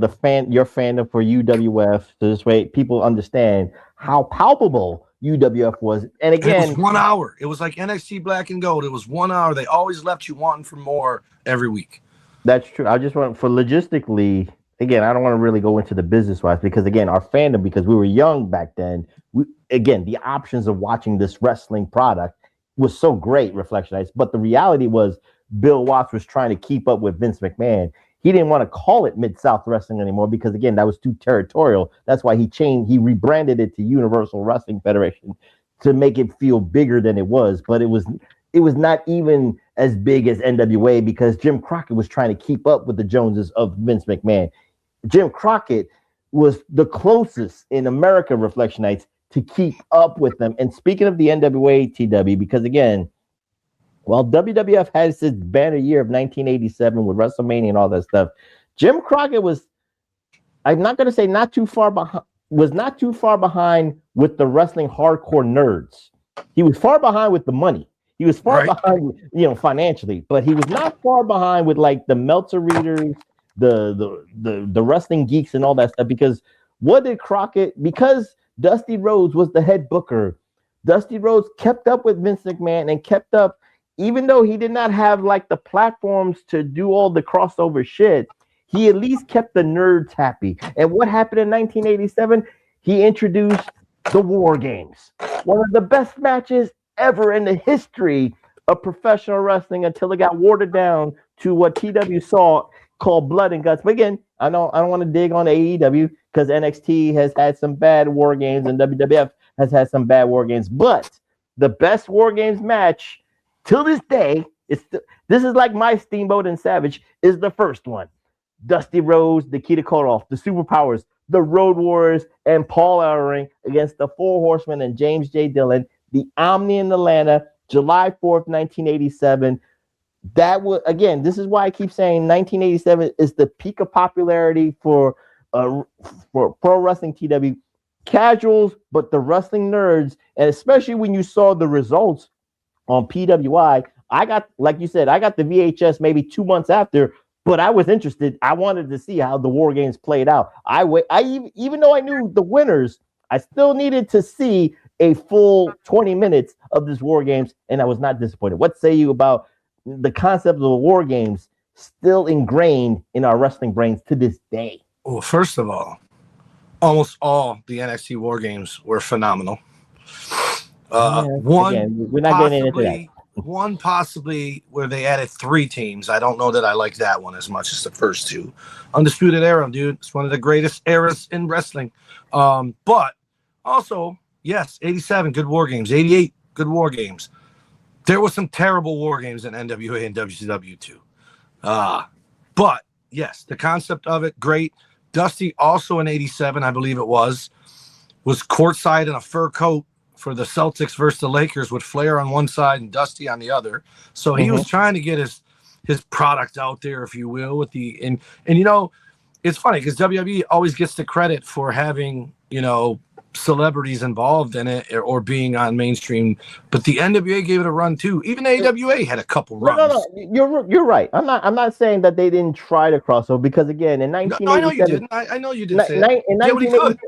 fandom for UWF, so this way people understand how palpable UWF was. And again, it was 1 hour. It was like NXT Black and Gold. It was 1 hour. They always left you wanting for more every week. That's true. I just want for logistically. Again, I don't want to really go into the business wise because again, our fandom, because we were young back then. The options of watching this wrestling product was so great, Reflectionites. But the reality was, Bill Watts was trying to keep up with Vince McMahon. He didn't want to call it Mid-South Wrestling anymore because, again, that was too territorial. That's why he rebranded it to Universal Wrestling Federation to make it feel bigger than it was. But it was not even as big as NWA because Jim Crockett was trying to keep up with the Joneses of Vince McMahon. Jim Crockett was the closest in America, Reflectionites, to keep up with them. And speaking of the NWA, TW, because, again, while WWF has its banner year of 1987 with WrestleMania and all that stuff, Jim Crockett was I'm not going to say not too far behind, was not too far behind with the wrestling hardcore nerds. He was far behind with the money. He was far behind, financially, but he was not far behind with like the Meltzer readers, the wrestling geeks and all that stuff. Because what did Crockett? Because Dusty Rhodes was the head booker. Dusty Rhodes kept up with Vince McMahon and kept up, even though he did not have like the platforms to do all the crossover shit. He at least kept the nerds happy. And what happened in 1987? He introduced the War Games, one of the best matches ever in the history of professional wrestling until it got watered down to what TW saw called Blood and Guts. But again, I don't want to dig on AEW because NXT has had some bad War Games and WWF has had some bad War Games. But the best War Games match till this day, this is like my Steamboat and Savage, is the first one. Dusty Rhodes, Nikita Koloff, the Superpowers, the Road Warriors, and Paul Ellering against the Four Horsemen and James J. Dillon, the Omni in Atlanta, July 4th, 1987. That was, again, this is why I keep saying 1987 is the peak of popularity for pro wrestling TW. Casuals, but the wrestling nerds, and especially when you saw the results on PWI, I got, like you said, I got the VHS maybe 2 months after, but I was interested. I wanted to see how the War Games played out. Even though I knew the winners, I still needed to see a full 20 minutes of this War Games, and I was not disappointed. What say you about the concept of the War Games still ingrained in our wrestling brains to this day? Well, first of all, almost all the NXT War Games were phenomenal. We're not getting into that. One possibly where they added 3 teams. I don't know that I like that one as much as the first 2. Undisputed Era, dude. It's one of the greatest eras in wrestling. But also, yes, 87, good War Games. 88, good War Games. There was some terrible War Games in NWA and WCW too. But yes, the concept of it, great. Dusty also in 87, I believe it was courtside in a fur coat for the Celtics versus the Lakers with Flair on one side and Dusty on the other. So he was trying to get his product out there, if you will, with the and it's funny because WWE always gets the credit for having, celebrities involved in it or being on mainstream, but the NWA gave it a run too. Even AWA had a couple runs. No, you're right. I'm not saying that they didn't try to cross over because again in 1987, I know you didn't. I know you didn't say that. In 1987,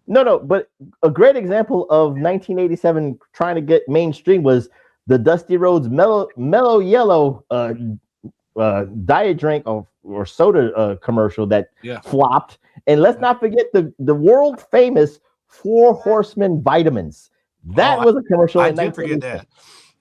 no, but a great example of 1987 trying to get mainstream was the Dusty Rhodes Mellow Yellow diet drink or soda commercial that flopped. And let's not forget the world famous Four Horsemen vitamins. That was a commercial. I did forget that.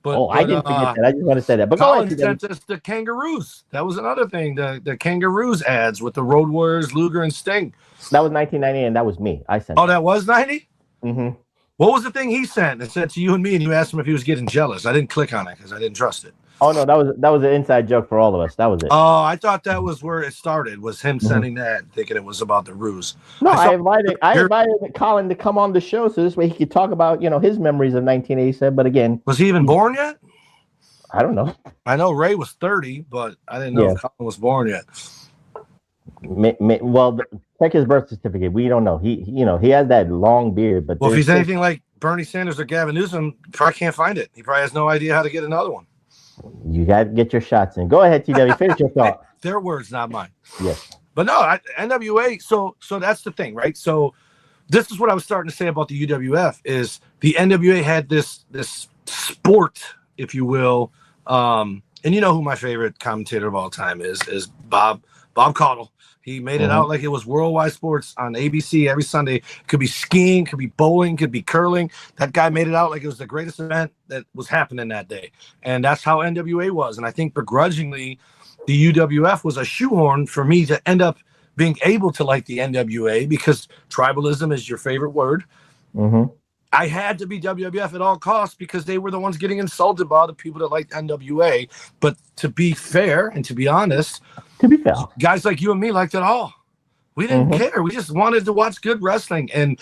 But I didn't forget that. I just want to say that. But Colin sent us the kangaroos. That was another thing. The kangaroos ads with the Road Warriors, Luger, and Sting. That was 1990, and that was me. I sent. Oh, that was 90? Mm-hmm. What was the thing he sent that said to you and me, and you asked him if he was getting jealous? I didn't click on it because I didn't trust it. Oh no, that was an inside joke for all of us. That was it. Oh, I thought that was where it started. Was him sending that, thinking it was about the ruse. No, I invited Colin to come on the show so this way he could talk about his memories of 1987. But again, was he even born yet? I don't know. I know Ray was 30, but I didn't know if Colin was born yet. Well, check his birth certificate. We don't know. He has that long beard. But if he's anything like Bernie Sanders or Gavin Newsom, he probably can't find it. He probably has no idea how to get another one. You got to get your shots in. Go ahead, TW. Finish your thought. Their words, not mine. Yes. But no, NWA. So that's the thing, right? So this is what I was starting to say about the UWF is the NWA had this sport, if you will. And you know who my favorite commentator of all time is Bob Caudle. He made it out like it was worldwide sports on ABC every Sunday. It could be skiing, could be bowling, could be curling. That guy made it out like it was the greatest event that was happening that day. And that's how NWA was. And I think begrudgingly, the UWF was a shoehorn for me to end up being able to like the NWA because tribalism is your favorite word. Mm-hmm. I had to be WWF at all costs because they were the ones getting insulted by the people that liked NWA. But to be fair and to be honest, guys like you and me liked it all. We didn't care. We just wanted to watch good wrestling. And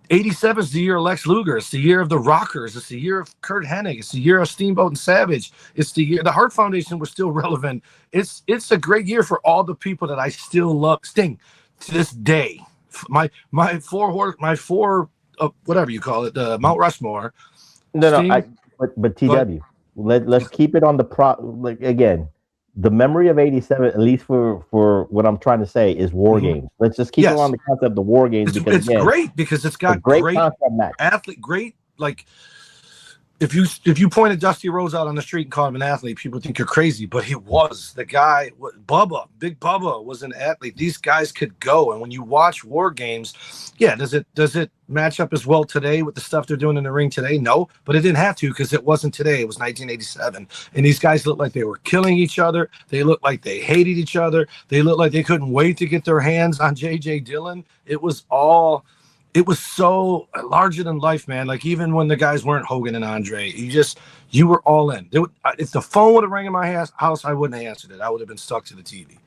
87 is the year of Lex Luger. It's the year of the Rockers. It's the year of Kurt Hennig. It's the year of Steamboat and Savage. It's the year the Hart Foundation was still relevant. It's a great year for all the people that I still love. Sting. to this day, my four whatever you call it, the Mount Rushmore. No, Sting, but TW, let's keep it on the like again. The memory of '87, at least for what I'm trying to say, is War Games. Let's just keep it yes, on the concept of the War Games because it's again, great because it's got great great concept match. athlete, great like. If you pointed Dusty Rhodes out on the street and called him an athlete, people think you're crazy. But he was the guy. Big Bubba was an athlete. These guys could go. And when you watch War Games, yeah, does it match up as well today with the stuff they're doing in the ring today? No, but it didn't have to because it wasn't today. It was 1987, and these guys looked like they were killing each other. They looked like they hated each other. They looked like they couldn't wait to get their hands on J.J. Dillon. It was so larger than life, man. Like even when the guys weren't Hogan and Andre, you were all in. If the phone would have rang in my house, I wouldn't have answered it. I would have been stuck to the TV.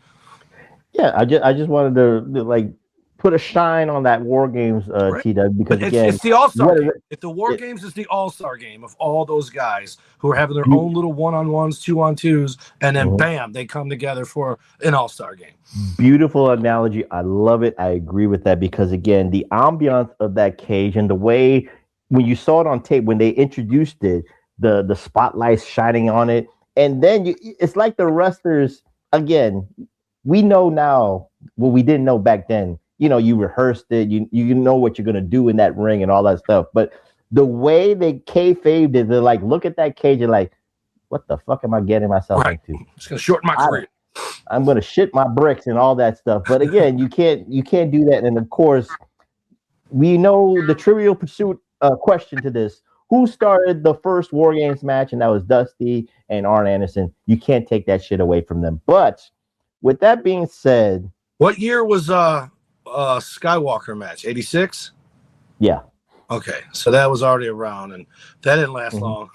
Yeah, I just wanted to like put a shine on that War Games Right. TW because it's the All-Star game. If the War Games is the All-Star game of all those guys who are having their own little one-on-ones, two-on-twos, and then bam, they come together for an All-Star game. Beautiful analogy. I love it. I agree with that because again, the ambiance of that cage and the way when you saw it on tape, when they introduced it, the spotlights shining on it, and then it's like the wrestlers again. We know now what we didn't know back then. You know, you rehearsed it, you know what you're gonna do in that ring and all that stuff. But the way they kayfabed it, they're like, look at that cage, and like, what the fuck am I getting myself into? It's gonna shorten my career. I'm gonna shit my bricks and all that stuff. But again, you can't do that. And of course, we know the Trivial Pursuit question to this: who started the first War Games match? And that was Dusty and Arn Anderson. You can't take that shit away from them. But with that being said, what year was Skywalker match? 86? Yeah. Okay, so that was already around, and that didn't last long.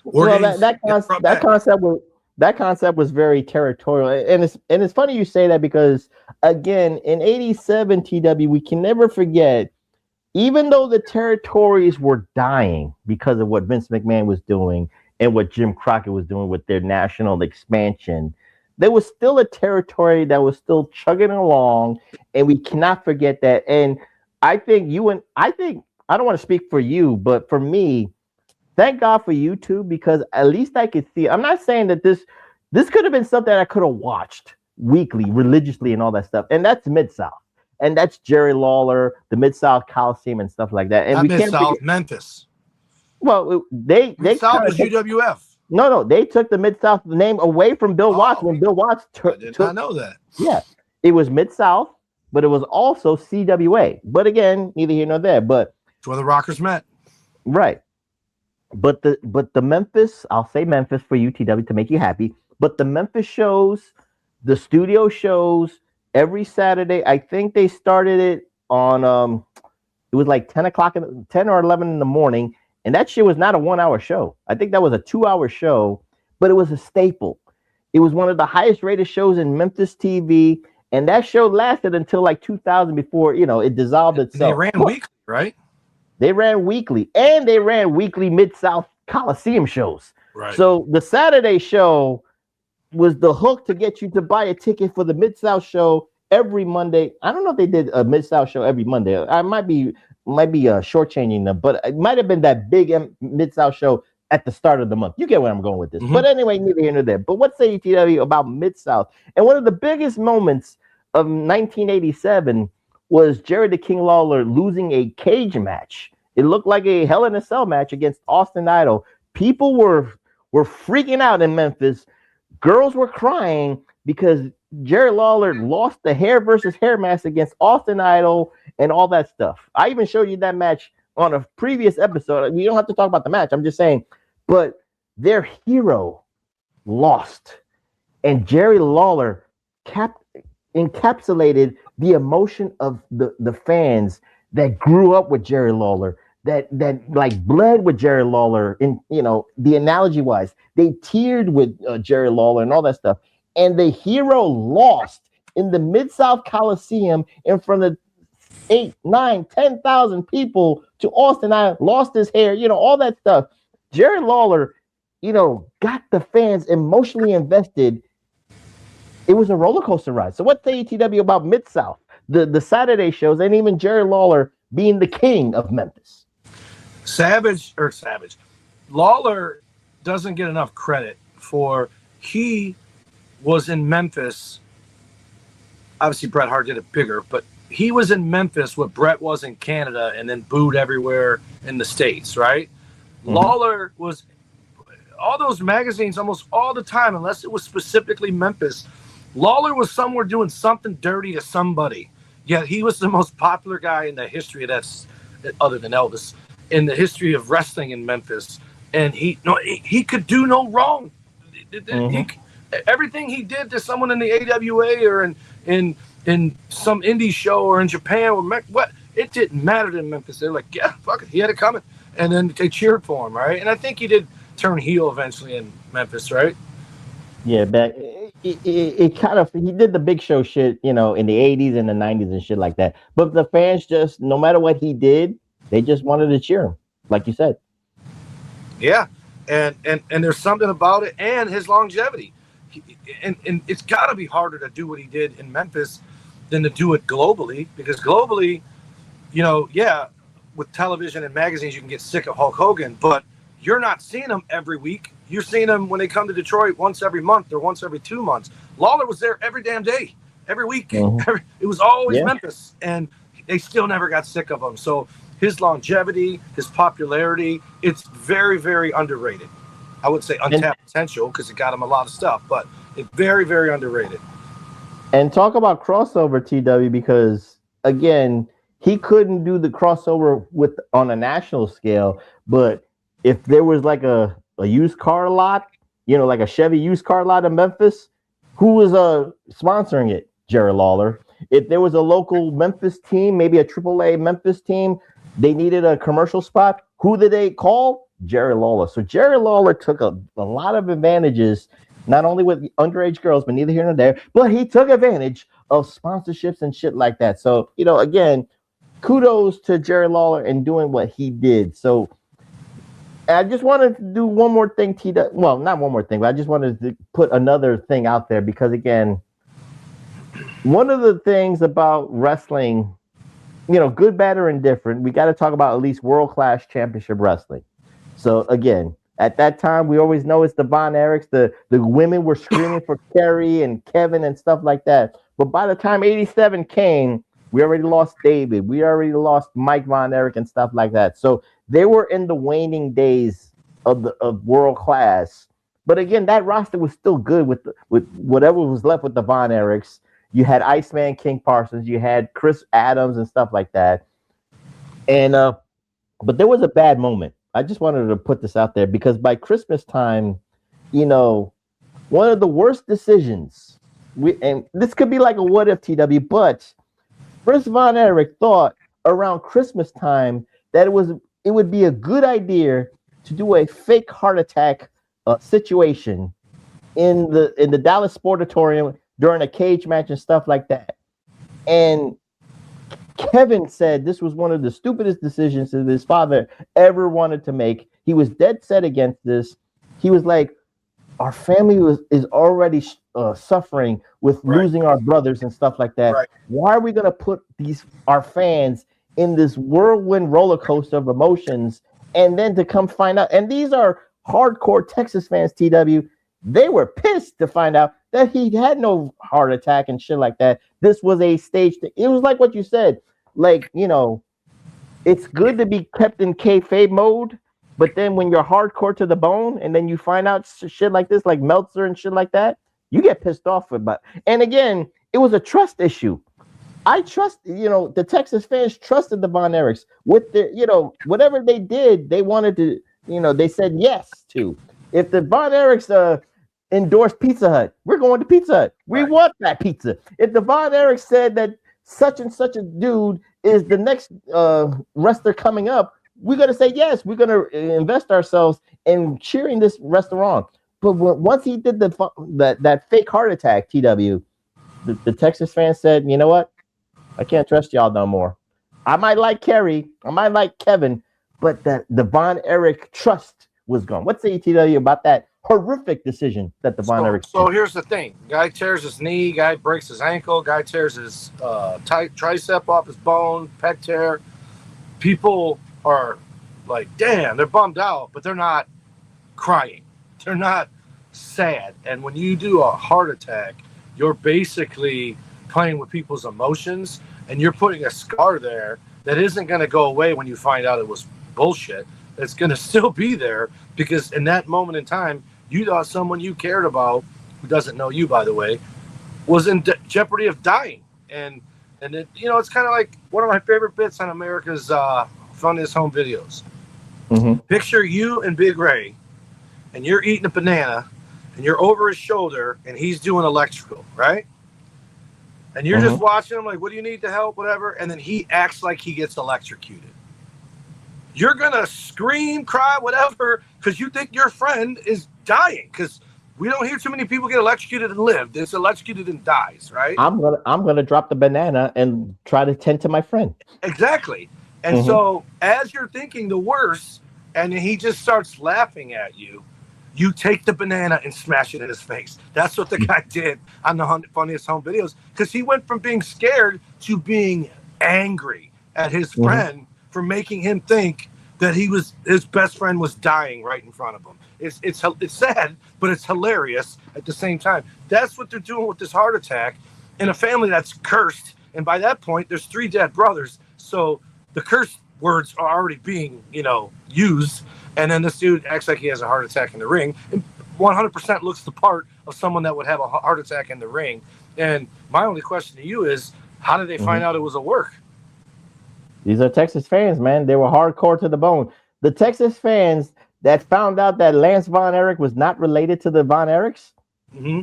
Well, that concept was very territorial, and it's funny you say that because again, in '87 TW, we can never forget, even though the territories were dying because of what Vince McMahon was doing and what Jim Crockett was doing with their national expansion, there was still a territory that was still chugging along, and we cannot forget that. And I think I don't want to speak for you, but for me, thank God for YouTube because at least I could see. I'm not saying that this could have been something I could have watched weekly, religiously, and all that stuff. And that's Mid-South, and that's Jerry Lawler, the Mid-South Coliseum, and stuff like that. And not Mid-South, Memphis. Well, they Mid-South was UWF. No, they took the Mid-South name away from Bill Watts when Bill Watts I did not know that. Yeah, it was Mid-South, but it was also CWA. But again, neither here nor there. But it's where the Rockers met. Right. But the Memphis, I'll say Memphis for you, TW, to make you happy. But the Memphis shows, the studio shows every Saturday. I think they started it on it was like 10 or 11 in the morning. And that shit was not a 1 hour show. I think that was a 2 hour show, but it was a staple. It was one of the highest rated shows in Memphis TV. And that show lasted until like 2000 before, it dissolved itself. They ran weekly, right? They ran weekly, and they ran weekly Mid-South Coliseum shows. Right. So the Saturday show was the hook to get you to buy a ticket for the Mid-South show every Monday. I don't know if they did a Mid-South show every Monday. I might be shortchanging them, but it might have been that big Mid-South show at the start of the month. You get where I'm going with this. But anyway, neither here nor there. But what say you, TW, about Mid-South? And one of the biggest moments of 1987 was Jerry the King Lawler losing a cage match. It looked like a Hell in a Cell match against Austin Idol. People were freaking out in Memphis. Girls were crying because Jerry Lawler lost the hair versus hair match against Austin Idol and all that stuff. I even showed you that match on a previous episode. We don't have to talk about the match. I'm just saying. But their hero lost. And Jerry Lawler encapsulated the emotion of the fans that grew up with Jerry Lawler, that like bled with Jerry Lawler. In the analogy wise, they teared with Jerry Lawler and all that stuff. And the hero lost in the Mid-South Coliseum in front of 8, 9, 10,000 people to Austin. I lost his hair, all that stuff. Jerry Lawler, got the fans emotionally invested It was a roller coaster ride. So what say TW about Mid-South, the Saturday shows, and even Jerry Lawler being the king of Memphis? Savage. Lawler doesn't get enough credit for he was in Memphis. Obviously, Bret Hart did it bigger, but he was in Memphis what Bret was in Canada and then booed everywhere in the States, right? Mm-hmm. Lawler was all those magazines almost all the time, unless it was specifically Memphis. Lawler was somewhere doing something dirty to somebody. Yet he was the most popular guy in the history of that, other than Elvis, in the history of wrestling in Memphis. And he could do no wrong. Mm-hmm. Everything he did to someone in the AWA or in some indie show or in Japan or what, it didn't matter to Memphis. They're like, yeah, fuck it, he had it coming, and then they cheered for him, right? And I think he did turn heel eventually in Memphis, right? Yeah, but it kind of, he did the Big Show shit, in the 80s and the 90s and shit like that. But the fans just, no matter what he did, they just wanted to cheer him, like you said. Yeah, and there's something about it and his longevity. And it's got to be harder to do what he did in Memphis than to do it globally, because globally, with television and magazines, you can get sick of Hulk Hogan, but you're not seeing him every week. You're seeing him when they come to Detroit once every month or once every 2 months. Lawler was there every damn day, every week. Mm-hmm. It was always Memphis, and they still never got sick of him. So his longevity, his popularity, it's very, very underrated. I would say untapped potential because it got him a lot of stuff, but it's very, very underrated. And talk about crossover, TW, because again, he couldn't do the crossover on a national scale, but if there was like a used car lot, like a Chevy used car lot in Memphis, who was sponsoring it? Jerry Lawler. If there was a local Memphis team, maybe a AAA Memphis team, they needed a commercial spot, who did they call? Jerry Lawler. So Jerry Lawler took a lot of advantages, not only with underage girls, but neither here nor there, but he took advantage of sponsorships and shit like that. So, again, kudos to Jerry Lawler in doing what he did. So I just wanted to do one more thing, well, not one more thing, but I just wanted to put another thing out there because, again, one of the things about wrestling, good, bad, or indifferent, we got to talk about at least world-class championship wrestling. So, again, at that time, we always know it's the Von Erichs. The women were screaming for Kerry and Kevin and stuff like that. But by the time 87 came, we already lost David. We already lost Mike Von Erich and stuff like that. So they were in the waning days of world class. But again, that roster was still good with whatever was left with the Von Erichs. You had Iceman King Parsons. You had Chris Adams and stuff like that. And but there was a bad moment. I just wanted to put this out there because by Christmas time, one of the worst decisions, and this could be like a what if, TW, but Chris Von Erich thought around Christmas time that it would be a good idea to do a fake heart attack situation in the Dallas Sportatorium during a cage match and stuff like that. And Kevin said this was one of the stupidest decisions that his father ever wanted to make. He was dead set against this. He was like, our family is already suffering with losing our brothers and stuff like that. Right. Why are we going to put our fans in this whirlwind roller coaster of emotions and then to come find out? And these are hardcore Texas fans, TW. They were pissed to find out that he had no heart attack and shit like that. This was a stage thing. It was like what you said. Like, it's good to be kept in kayfabe mode, but then when you're hardcore to the bone and then you find out shit like this, like Meltzer and shit like that, you get pissed off about. And again, it was a trust issue. I trust, the Texas fans trusted the Von Erichs with their, whatever they did, they wanted to, they said yes to. If the Von Erichs endorsed Pizza Hut, we're going to Pizza Hut. We want that pizza. If the Von Erichs said that such and such a dude is the next wrestler coming up, we're going to say yes. We're going to invest ourselves in cheering this restaurant. But once he did that fake heart attack, TW, the Texas fans said, you know what? I can't trust y'all no more. I might like Kerry, I might like Kevin, but the Von Erich trust was gone. What's the TW about that horrific decision that the Von Erichs So did. here's the thing: guy tears his knee, guy breaks his ankle, guy tears his tricep off his bone, pec tear. People are like, damn, they're bummed out, but they're not crying. They're not sad. And when you do a heart attack, you're basically playing with people's emotions, and you're putting a scar there that isn't going to go away when you find out it was bullshit. It's going to still be there because in that moment in time, you thought someone you cared about, who doesn't know you, by the way, was in jeopardy of dying. And it, you know, it's kind of like one of my favorite bits on America's Funniest Home Videos. Mm-hmm. Picture you and Big Ray, and you're eating a banana, and you're over his shoulder, and he's doing electrical, right? And you're just watching him like, what do you need to help, whatever, and then he acts like he gets electrocuted. You're going to scream, cry, whatever, because you think your friend is dying, because we don't hear too many people get electrocuted and live. It's electrocuted and dies, right? I'm gonna drop the banana and try to tend to my friend. Exactly. And so as you're thinking the worst, and he just starts laughing at you, you take the banana and smash it in his face. That's what the guy did on the Funniest Home Videos, because he went from being scared to being angry at his friend for making him think that his best friend was dying right in front of him. It's sad, but it's hilarious at the same time. That's what they're doing with this heart attack in a family that's cursed. And by that point, there's 3 dead brothers. So the curse words are already being, used. And then this dude acts like he has a heart attack in the ring and 100% looks the part of someone that would have a heart attack in the ring. And my only question to you is, how did they find out it was a work? These are Texas fans, man. They were hardcore to the bone. The Texas fans that found out that Lance Von Erich was not related to the Von Erichs,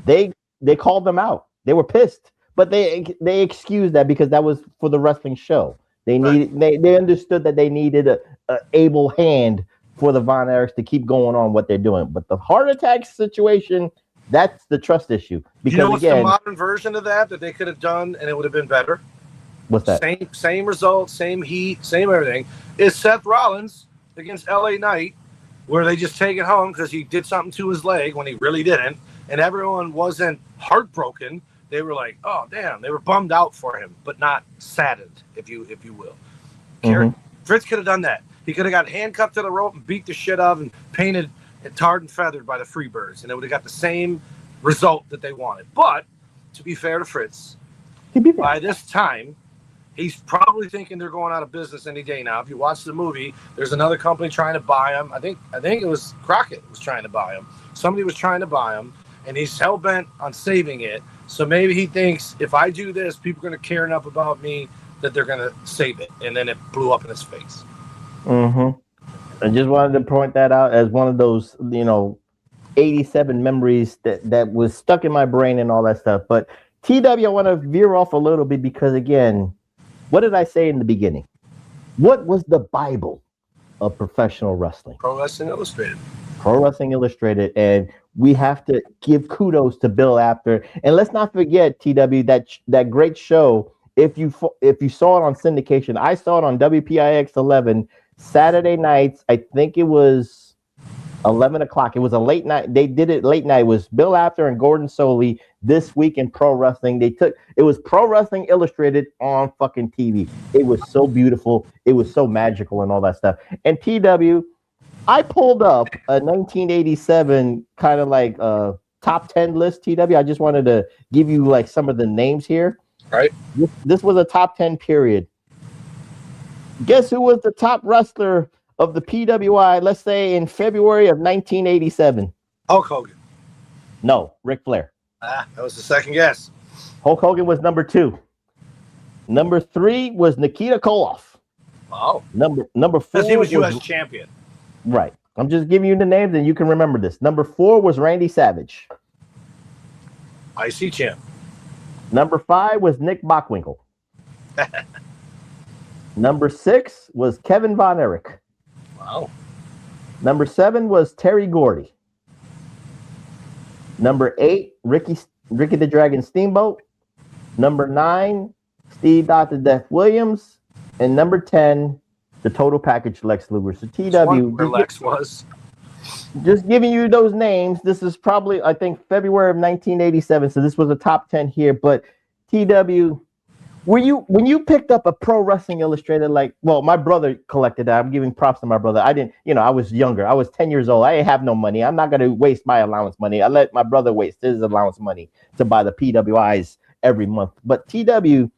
they called them out. They were pissed, but they excused that because that was for the wrestling show. They needed they understood that they needed a able hand for the Von Erichs to keep going on what they're doing. But the heart attack situation, that's the trust issue. Because what's the modern version of that they could have done and it would have been better? What's that? Same results, same heat, same everything. Is Seth Rollins against LA Knight, where they just take it home because he did something to his leg when he really didn't, and everyone wasn't heartbroken. They were like, oh damn, they were bummed out for him, but not saddened, if you will. Fritz could have done that. He could have got handcuffed to the rope and beat the shit out of and painted and tarred and feathered by the Freebirds, and it would have got the same result that they wanted. But to be fair to Fritz, by this time, he's probably thinking they're going out of business any day now. If you watch the movie, there's another company trying to buy him. I think it was Crockett was trying to buy him. Somebody was trying to buy him, and he's hell-bent on saving it. So maybe he thinks, if I do this, people are going to care enough about me that they're going to save it. And then it blew up in his face. I just wanted to point that out as one of those, 87 memories that was stuck in my brain and all that stuff. But TW, I want to veer off a little bit because, again, what did I say in the beginning? What was the Bible of professional wrestling? Pro Wrestling Illustrated. Pro Wrestling Illustrated. And we have to give kudos to Bill Apter. And let's not forget, TW, that great show. If you saw it on syndication, I saw it on WPIX 11 Saturday nights. I think it was 11 o'clock. It was a late night. They did it late night. It was Bill Apter and Gordon Soley This Week in Pro Wrestling. It was Pro Wrestling Illustrated on fucking TV. It was so beautiful. It was so magical and all that stuff. And TW, I pulled up a 1987 kind of like top 10 list, TW. I just wanted to give you like some of the names here. Right. This was a top 10 period. Guess who was the top wrestler of the PWI, let's say in February of 1987? Hulk Hogan. No, Ric Flair. That was the second guess. Hulk Hogan was number 2. Number 3 was Nikita Koloff. Wow. Number 4 because he was U.S. champion. Right. I'm just giving you the names and you can remember this. Number 4 was Randy Savage. IC champ. Number 5 was Nick Bockwinkel. Number 6 was Kevin Von Erich. Wow. Number 7 was Terry Gordy. Number 8, Ricky the Dragon Steamboat. Number 9, Steve Dr. Death Williams. And number 10, the total package Lex Luger. So TW. Where Lex was. Just giving you those names. This is probably, I think, February of 1987. So this was a top 10 here. But TW, when you picked up a Pro Wrestling Illustrated, like, well, my brother collected that. I'm giving props to my brother. I didn't, I was younger. I was 10 years old. I didn't have no money. I'm not going to waste my allowance money. I let my brother waste his allowance money to buy the PWIs every month. But TW,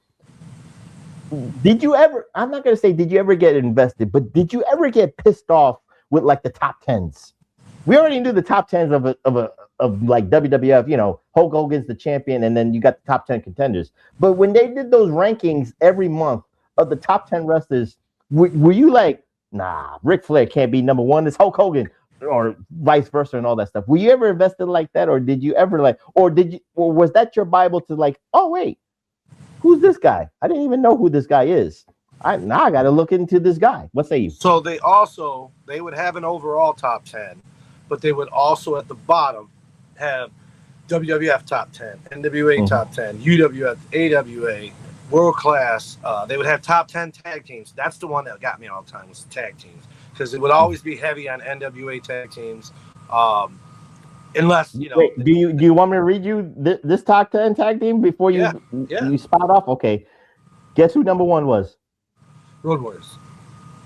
did you ever, I'm not going to say did you ever get invested, but did you ever get pissed off with like the top 10s? We already knew the top 10s of like WWF, Hulk Hogan's the champion, and then you got the top 10 contenders. But when they did those rankings every month of the top 10 wrestlers, were you like, nah, Ric Flair can't be number one, it's Hulk Hogan, or vice versa and all that stuff? Were you ever invested like that, or did you ever or was that your Bible to like, oh wait, who's this guy? I didn't even know who this guy is. Now I got to look into this guy. What say you? So they would have an overall top 10, but they would also at the bottom have WWF top 10, NWA top 10, UWF, AWA, World Class. They would have top 10 tag teams. That's the one that got me all the time, was the tag teams, because it would always be heavy on NWA tag teams. Unless, Wait, do you want me to read you this top 10 tag team before you spot off? Okay. Guess who number one was? Road Warriors.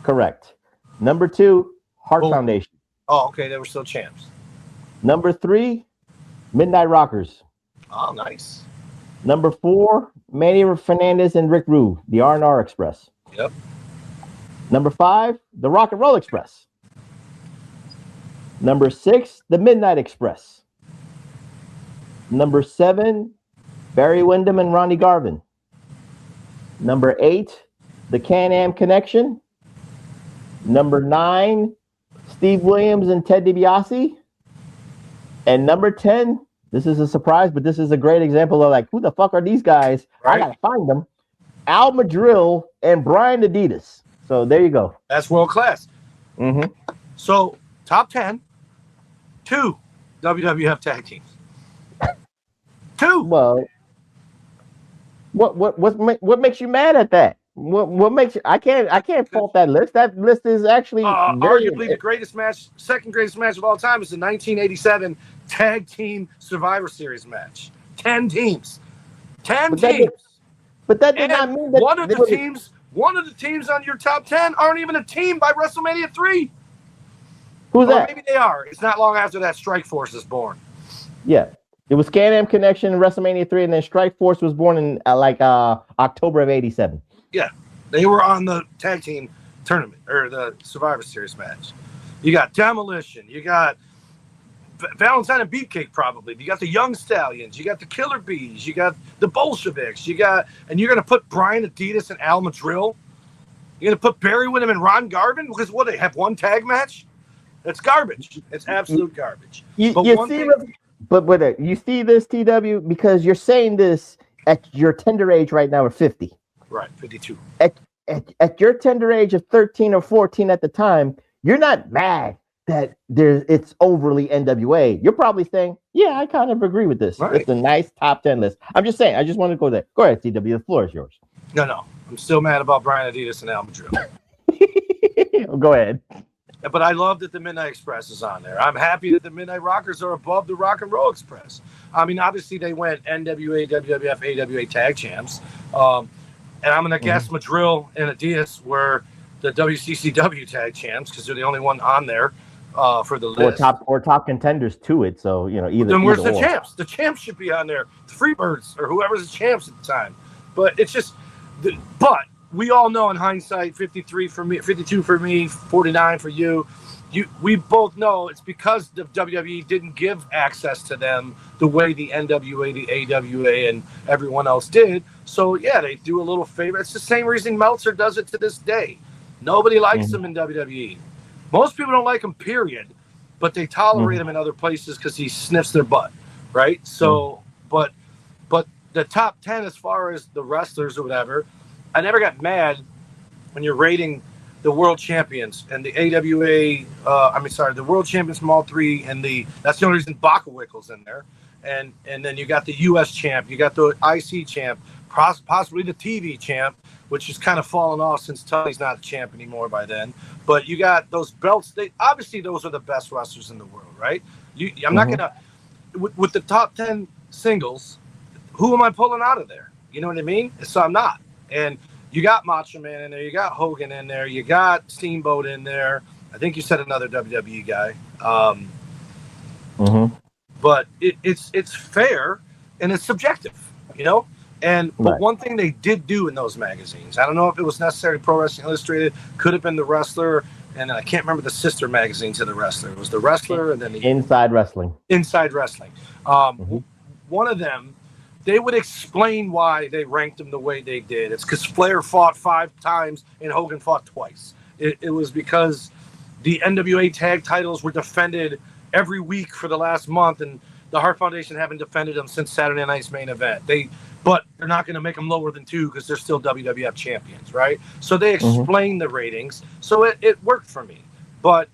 Correct. Number 2, Heart Foundation. Oh, okay. They were still champs. Number 3, Midnight Rockers. Oh, nice. Number 4, Manny Fernandez and Rick Rude, the R&R Express. Yep. Number 5, the Rock and Roll Express. Number 6, the Midnight Express. Number 7, Barry Windham and Ronnie Garvin. Number 8, the Can-Am Connection. Number 9, Steve Williams and Ted DiBiase. And number 10, this is a surprise, but this is a great example of like, who the fuck are these guys? Right. I gotta find them. Al Madrill and Brian Adidas. So there you go. That's World Class. Mm-hmm. So top 10, 2 WWF tag teams. 2. Well, what makes you mad at that? What makes you? I can't fault that list. That list is actually arguably the greatest match, second greatest match of all time, is the 1987 Tag Team Survivor Series match. 10 teams, 10 teams. But that did not mean that one of the teams on your top 10 aren't even a team by WrestleMania 3. Who's that? Maybe they are. It's not long after that Strike Force is born. Yeah. It was Can-Am Connection in WrestleMania 3, and then Strike Force was born in October of 87. Yeah, they were on the tag team tournament or the Survivor Series match. You got Demolition, you got Valentine and Beefcake, probably. You got the Young Stallions, you got the Killer Bees, you got the Bolsheviks, and you're gonna put Brian Adidas and Al Madrill. You're gonna put Barry Windham and Ron Garvin because they have one tag match. It's garbage. It's absolute garbage. You see this, TW, because you're saying this at your tender age right now of 50. Right, 52. At your tender age of 13 or 14 at the time, you're not mad that it's overly NWA. You're probably saying, yeah, I kind of agree with this. Right. It's a nice top 10 list. I'm just saying, I just want to go there. Go ahead, TW, the floor is yours. No. I'm still mad about Brian Adidas and Al Madrill. Go ahead. But I love that the Midnight Express is on there. I'm happy that the Midnight Rockers are above the Rock and Roll Express. I mean, obviously they went NWA, WWF, AWA tag champs. And I'm going to guess Madrill and Adidas were the WCCW tag champs because they're the only one on there for the list. Or top contenders to it. So, either. Then where's the champs? The champs should be on there. The Freebirds or whoever's the champs at the time. But it's just, but we all know in hindsight, 53 for me, 52 for me, 49 for you. We both know it's because the WWE didn't give access to them the way the NWA, the AWA, and everyone else did. So, yeah, they do a little favor. It's the same reason Meltzer does it to this day. Nobody likes him in WWE. Most people don't like him, period. But they tolerate him in other places because he sniffs their butt, right? So, but the top 10 as far as the wrestlers or whatever, I never got mad when you're rating the world champions and the AWA, the world champions from all three, and that's the only reason Bakowickel's in there. And then you got the US champ, you got the IC champ, possibly the TV champ, which has kind of fallen off since Tully's not a champ anymore by then. But you got those belts. They obviously those are the best wrestlers in the world, right? I'm not gonna with the top 10 singles. Who am I pulling out of there? You know what I mean? So I'm not. And you got Macho Man in there. You got Hogan in there. You got Steamboat in there. I think you said another WWE guy. But it's fair and it's subjective, you know? But one thing they did do in those magazines, I don't know if it was necessarily Pro Wrestling Illustrated, could have been The Wrestler, and I can't remember the sister magazine to The Wrestler. It was The Wrestler and then the Inside Wrestling. Inside Wrestling. One of them, they would explain why they ranked him the way they did. It's because Flair fought 5 times and Hogan fought twice. It was because the NWA tag titles were defended every week for the last month, and the Hart Foundation haven't defended them since Saturday Night's Main Event. But they're not going to make them lower than 2 because they're still WWF champions, right? So they explained the ratings. So it worked for me. But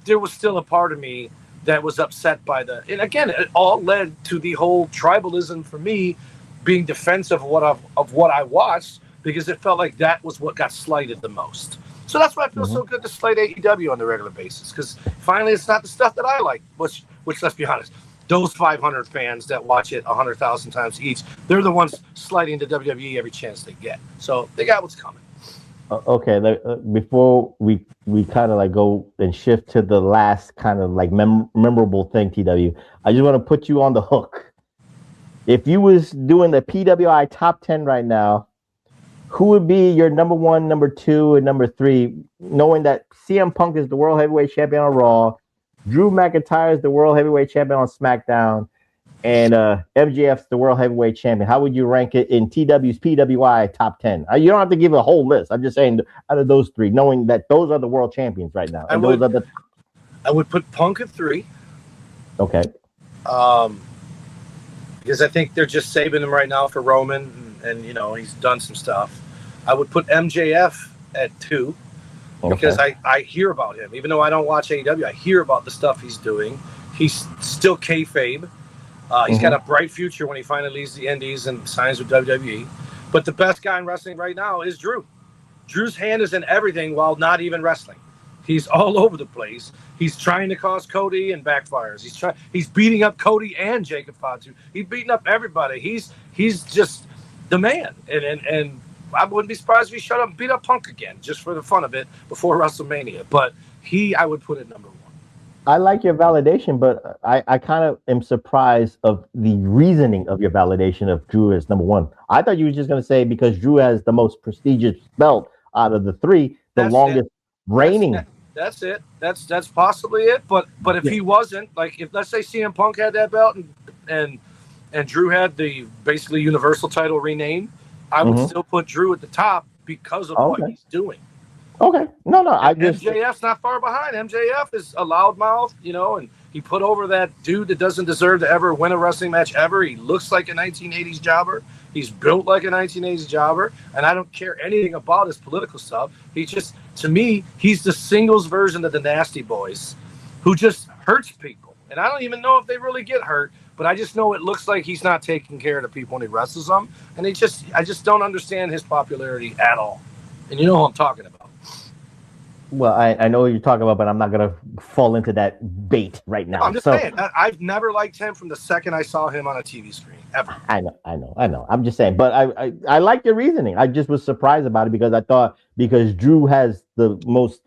there was still a part of me that was upset by and again, it all led to the whole tribalism for me being defensive of what I watched, because it felt like that was what got slighted the most. So that's why I feel so good to slight AEW on a regular basis, because finally it's not the stuff that I like, which let's be honest, those 500 fans that watch it 100,000 times each, they're the ones sliding to WWE every chance they get. So they got what's coming. Okay, before we kind of like go and shift to the last kind of like memorable thing, TW, I just want to put you on the hook. If you was doing the PWI top 10 right now, who would be your number 1, number 2, and number 3, knowing that CM Punk is the World Heavyweight Champion on Raw, Drew McIntyre is the World Heavyweight Champion on SmackDown, and MJF's the World Heavyweight Champion? How would you rank it in TW's PWI top 10? You don't have to give a whole list. I'm just saying out of those 3, knowing that those are the world champions right now. I would put Punk at 3. Okay. Because I think they're just saving him right now for Roman, and you know, he's done some stuff. I would put MJF at 2. Because I hear about him. Even though I don't watch AEW, I hear about the stuff he's doing. He's still kayfabe. He's got a bright future when he finally leaves the Indies and signs with WWE. But the best guy in wrestling right now is Drew. Drew's hand is in everything while not even wrestling. He's all over the place. He's trying to cause Cody and backfires. He's beating up Cody and Jacob Fatu. He's beating up everybody. He's just the man. And I wouldn't be surprised if he shut up and beat up Punk again, just for the fun of it, before WrestleMania. But I would put it number 1. I like your validation, but I kind of am surprised of the reasoning of your validation of Drew as number 1. I thought you were just going to say because Drew has the most prestigious belt out of the 3, the longest reigning. That's it. That's possibly it. But if he wasn't, like, if let's say CM Punk had that belt and Drew had the basically Universal title renamed, I would still put Drew at the top because of what he's doing. Okay. No. MJF's not far behind. MJF is a loudmouth, you know, and he put over that dude that doesn't deserve to ever win a wrestling match ever. He looks like a 1980s jobber. He's built like a 1980s jobber, and I don't care anything about his political stuff. He just, to me, he's the singles version of the Nasty Boys, who just hurts people. And I don't even know if they really get hurt, but I just know it looks like he's not taking care of the people when he wrestles them. And I just don't understand his popularity at all. And you know who I'm talking about. Well, I know what you're talking about, but I'm not going to fall into that bait right now. I'm just saying, I've never liked him from the second I saw him on a TV screen, ever. I know. I'm just saying, but I like your reasoning. I just was surprised about it because I thought because Drew has the longest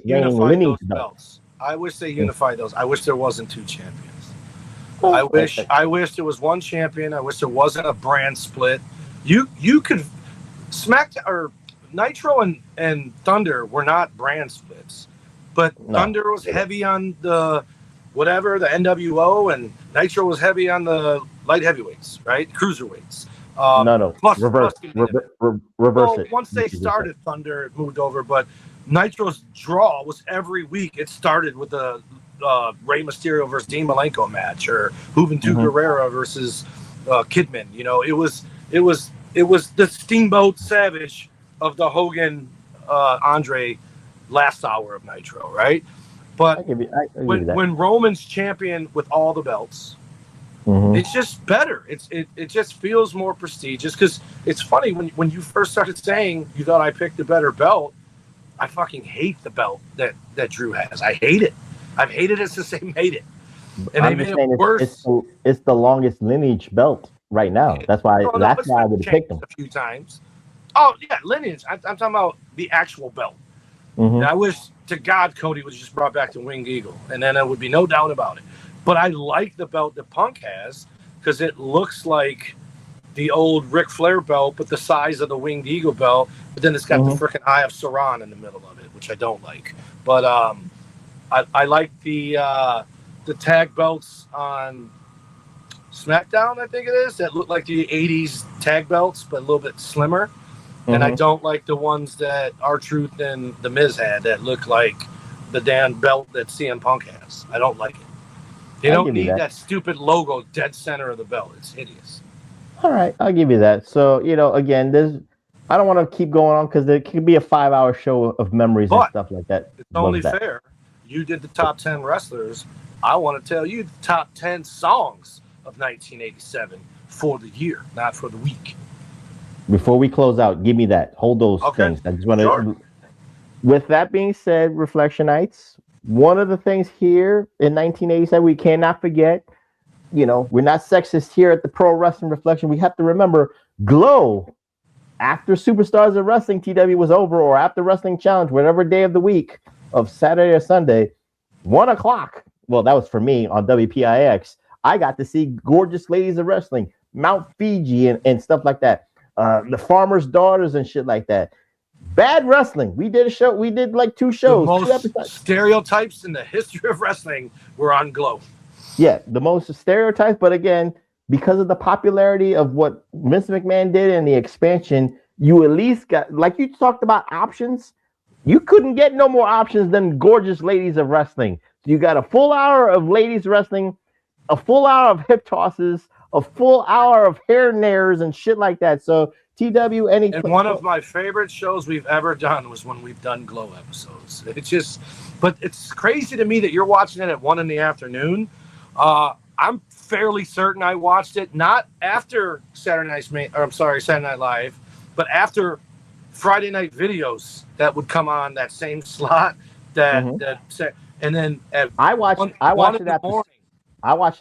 reigning lineage belts. I wish they unified those. I wish there wasn't 2 champions. I wish there was 1 champion. I wish there wasn't a brand split. You could or Nitro and Thunder were not brand splits, but Thunder was heavy on the NWO, and Nitro was heavy on the light heavyweights, right? Cruiserweights. Reverse it. Once they started Thunder, it moved over, but Nitro's draw was every week. It started with the Rey Mysterio versus Dean Malenko match, or Juventud Guerrera versus Kidman. You know, it was the Steamboat Savage of the Hogan Andre last hour of Nitro, right? But when Roman's champion with all the belts, It's just better. It just feels more prestigious because it's funny when you first started saying you thought I picked a better belt. I fucking hate the belt that Drew has. I hate it. I've hated it since they made it, and they I'm made just it saying worse. it's the longest lineage belt right now. That's why Well, no, it's I been would have picked changed him. a few times. Oh yeah, lineage. I'm talking about the actual belt. Mm-hmm. I wish to God Cody was just brought back to Winged Eagle, and then there would be no doubt about it. But I like the belt that Punk has because it looks like the old Ric Flair belt, but the size of the Winged Eagle belt. But then it's got the freaking Eye of Sauron in the middle of it, which I don't like. But I like the tag belts on SmackDown. I think it is that look like the '80s tag belts, but a little bit slimmer. And I don't like the ones that R-Truth and The Miz had that look like the damn belt that CM Punk has. I don't like it. You don't need that stupid logo dead center of the belt. It's hideous. All right, I'll give you that. So, again, I don't want to keep going on because it could be a 5-hour show of memories and stuff like that. It's only fair. You did the top 10 wrestlers. I want to tell you the top 10 songs of 1987 for the year, not for the week. Before we close out, give me that. Hold those things. I just want to. With that being said, Reflectionites, one of the things here in 1987 we cannot forget. We're not sexist here at the Pro Wrestling Reflection. We have to remember Glow. After Superstars of Wrestling TW was over, or after Wrestling Challenge, whatever day of the week of Saturday or Sunday, 1:00. Well, that was for me on WPIX. I got to see Gorgeous Ladies of Wrestling, Mount Fiji, and stuff like that. The Farmer's Daughters and shit like that. Bad Wrestling. We did a show. We did like 2 shows. The most stereotypes in the history of wrestling were on Glow. Yeah, the most stereotypes. But again, because of the popularity of what Vince McMahon did and the expansion, you at least got, like you talked about, options. You couldn't get no more options than Gorgeous Ladies of Wrestling. So you got a full hour of ladies wrestling, a full hour of hip tosses, a full hour of hair nares and shit like that. So TW, and one of my favorite shows we've ever done was when we've done Glow episodes. But it's crazy to me that you're watching it at 1 p.m. I'm fairly certain I watched it not after Saturday Night Live, but after Friday night videos that would come on that same slot. And then I watched it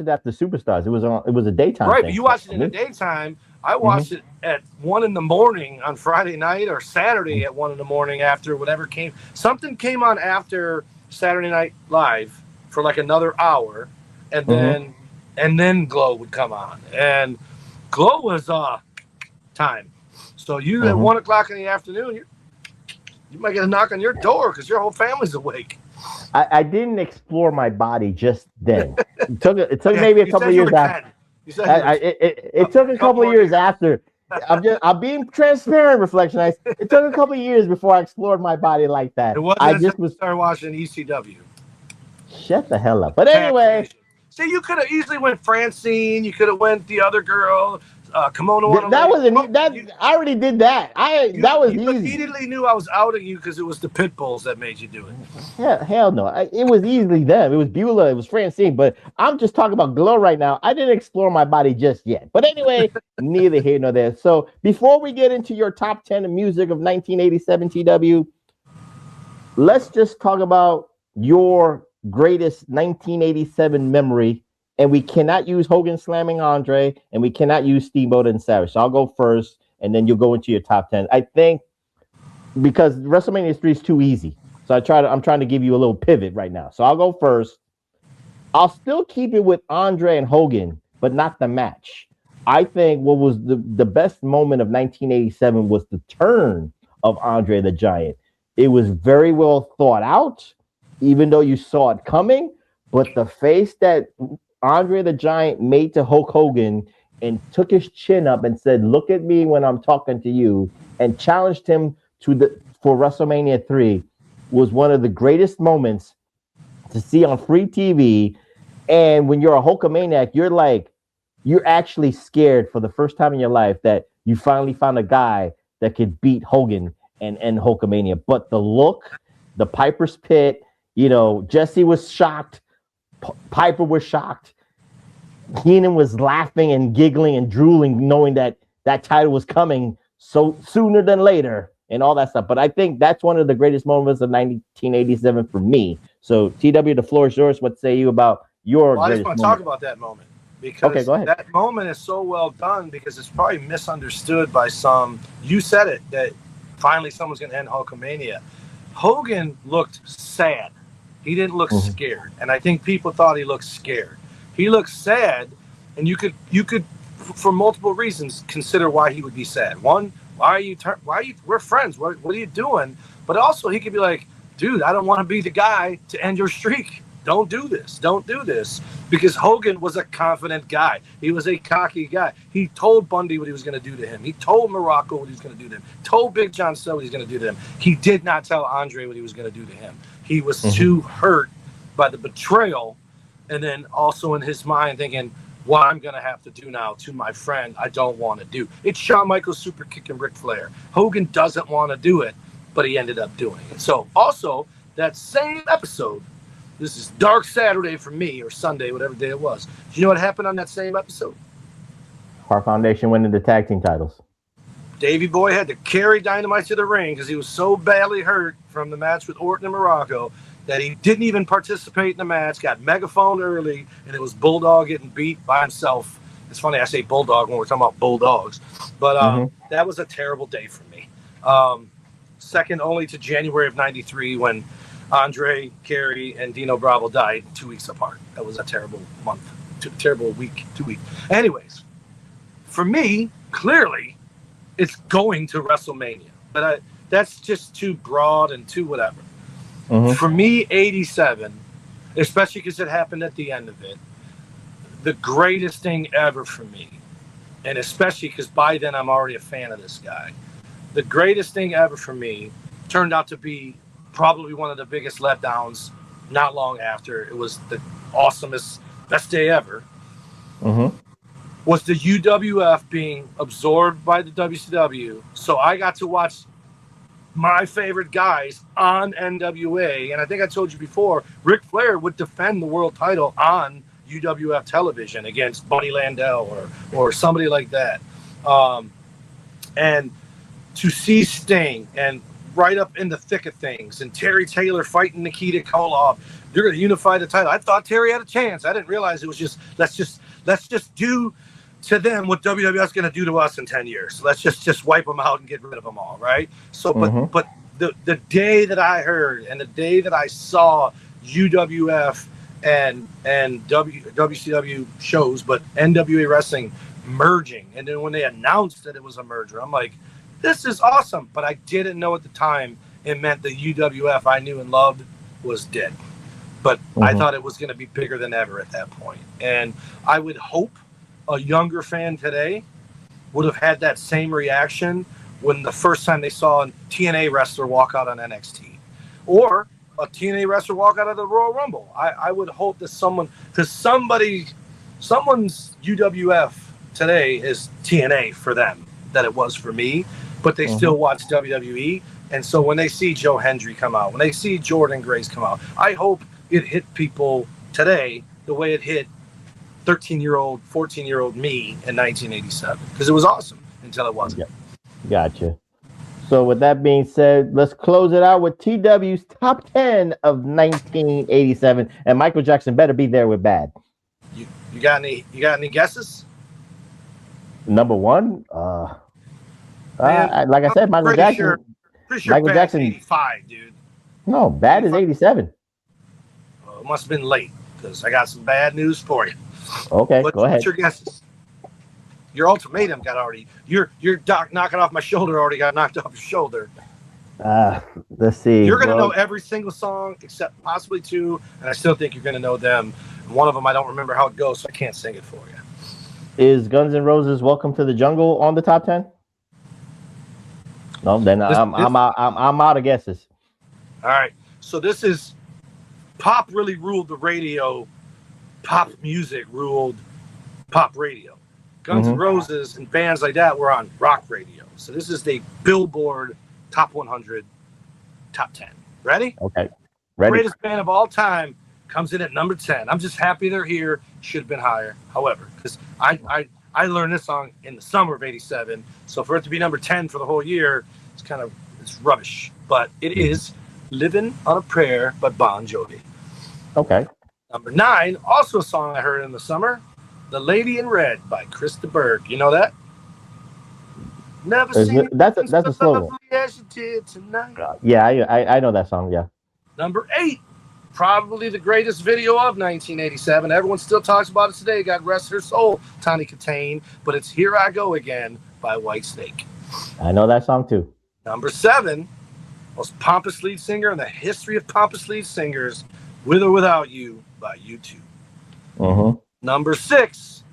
after Superstars. It was a daytime. Right, but you watched it in the daytime. I watched it at 1 a.m. on Friday night or Saturday at 1 a.m. after whatever came. Something came on after Saturday Night Live for like another hour, and then Glow would come on. And Glow was time. So you at 1:00 in the afternoon, you might get a knock on your door because your whole family's awake. I didn't explore my body just then. It took maybe a couple of years after. It took a couple of years after. I'm being transparent, Reflectionites. It took a couple of years before I explored my body like that. It wasn't started watching ECW. Shut the hell up. But anyway. See, you could have easily went Francine. You could have went the other girl. Kimono. I already did that. That was easy. You immediately knew I was outing you because it was the pit bulls that made you do it. Hell no. It was easily them. It was Beulah. It was Francine. But I'm just talking about Glow right now. I didn't explore my body just yet. But anyway, neither here nor there. So before we get into your top 10 of music of 1987 TW, let's just talk about your greatest 1987 memory. And we cannot use Hogan slamming Andre, and we cannot use Steamboat and Savage. So I'll go first, and then you'll go into your top 10. I think because WrestleMania 3 is too easy. So I'm trying to give you a little pivot right now. So I'll go first. I'll still keep it with Andre and Hogan, but not the match. I think what was the best moment of 1987 was the turn of Andre the Giant. It was very well thought out, even though you saw it coming, but the face that Andre the Giant made to Hulk Hogan and took his chin up and said, "Look at me when I'm talking to you," and challenged him for WrestleMania 3 was one of the greatest moments to see on free TV. And when you're a Hulkamaniac, you're actually scared for the first time in your life that you finally found a guy that could beat Hogan and Hulkamania. But the look, the Piper's Pit, Jesse was shocked. Piper was shocked. Heenan was laughing and giggling and drooling, knowing that that title was coming so sooner than later and all that stuff. But I think that's one of the greatest moments of 1987 for me. So, TW, the floor is yours. What say you about your Well, I just greatest want to moment? talk about that moment Okay, because go ahead. that moment is so well done because it's probably misunderstood by some. You said it, that finally someone's going to end Hulkamania. Hogan looked sad. He didn't look scared, and I think people thought he looked scared. He looked sad, and you could, for multiple reasons, consider why he would be sad. One, why are you? We're friends. What are you doing? But also, he could be like, dude, I don't want to be the guy to end your streak. Don't do this. Don't do this. Because Hogan was a confident guy. He was a cocky guy. He told Bundy what he was going to do to him. He told Morocco what he was going to do to him. Told Big John Studd what he was going to do to him. He did not tell Andre what he was going to do to him. He was too hurt by the betrayal, and then also in his mind thinking, what I'm going to have to do now to my friend, I don't want to do. It's Shawn Michaels super kicking Ric Flair. Hogan doesn't want to do it, but he ended up doing it. So also, that same episode, this is Dark Saturday for me, or Sunday, whatever day it was. Do you know what happened on that same episode? Heart Foundation winning the tag team titles. Davey Boy had to carry Dynamite to the ring because he was so badly hurt from the match with Orton and Morocco that he didn't even participate in the match, got megaphone early, and it was Bulldog getting beat by himself. It's funny I say Bulldog when we're talking about Bulldogs, but that was a terrible day for me. Second only to January of '93 when Andre, Kerry, and Dino Bravo died 2 weeks apart. That was a terrible month, terrible week, 2 weeks. Anyways, for me, clearly, it's going to WrestleMania, but that's just too broad and too whatever. For me, 87, especially because it happened at the end of it, the greatest thing ever for me, and especially because by then I'm already a fan of this guy, the greatest thing ever for me turned out to be probably one of the biggest letdowns not long after. It was the awesomest, best day ever. Was the UWF being absorbed by the WCW. So I got to watch my favorite guys on NWA. And I think I told you before, Ric Flair would defend the world title on UWF television against Buddy Landell or somebody like that. And to see Sting and right up in the thick of things and Terry Taylor fighting Nikita Koloff, they're going to unify the title. I thought Terry had a chance. I didn't realize it was just, let's just do to them what WWF's going to do to us in 10 years. Let's just wipe them out and get rid of them all, right? So, but the day that I heard and the day that I saw UWF and WCW shows, but NWA Wrestling merging, and then when they announced that it was a merger, I'm like, this is awesome. But I didn't know at the time it meant the UWF I knew and loved was dead. But I thought it was going to be bigger than ever at that point. And I would hope a younger fan today would have had that same reaction when the first time they saw a TNA wrestler walk out on NXT or a TNA wrestler walk out of the Royal Rumble. I would hope that someone's UWF today is TNA for them that it was for me, but they still watch WWE. And so when they see Joe Hendry come out, when they see Jordan Grace come out, I hope it hit people today the way it hit 13-year-old, 14-year-old me in 1987, because it was awesome until it wasn't. Gotcha. So with that being said, let's close it out with TW's top 10 of 1987, and Michael Jackson better be there with Bad. You got any guesses? Number one, like I said, Michael Jackson. Pretty sure Michael Jackson 85, dude. No, Bad 85. Is 87. Well, it must have been late because I got some bad news for you. Okay, go ahead. What's your guesses? Your ultimatum got already. Your knocking off my shoulder already got knocked off your shoulder. Let's see. You're gonna know every single song except possibly two, and I still think you're gonna know them. One of them I don't remember how it goes, so I can't sing it for you. Is Guns N' Roses' "Welcome to the Jungle" on the top 10? No, then I'm out of guesses. All right, so this is pop really ruled the radio. Pop music ruled pop radio. Guns N' Roses and bands like that were on rock radio. So this is the Billboard Top 100, Top 10. Ready? Okay. Ready. Greatest band of all time comes in at number 10. I'm just happy they're here. Should have been higher. However, because I learned this song in the summer of '87, so for it to be number 10 for the whole year, it's rubbish. But it is "Living on a Prayer" by Bon Jovi. Okay. Number 9, also a song I heard in the summer, "The Lady in Red" by Chris de Burgh. You know that? Never seen that's a slow one. as you did tonight. Yeah, I know that song. Yeah. Number 8, probably the greatest video of 1987. Everyone still talks about it today. God rest her soul, Tawny Katane. But it's "Here I Go Again" by Whitesnake. I know that song too. Number 7, most pompous lead singer in the history of pompous lead singers, "With or Without You" by U2. Mm-hmm. Number 6,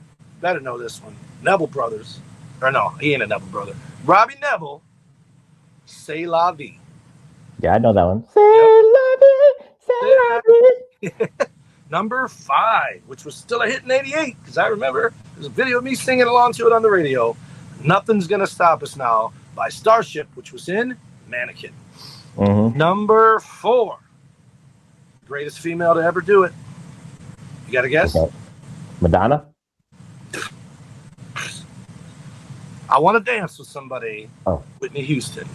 better know this one, Neville Brothers. Or no, he ain't a Neville brother. Robbie Neville, "C'est La Vie." Yeah, I know that one. Say la vie. Number 5, which was still a hit in '88, because I remember there's a video of me singing along to it on the radio, "Nothing's Gonna Stop Us Now" by Starship, which was in Mannequin. Mm-hmm. Number 4, greatest female to ever do it. You got to guess? Okay. Madonna? "I Want to Dance with Somebody," Oh. Whitney Houston.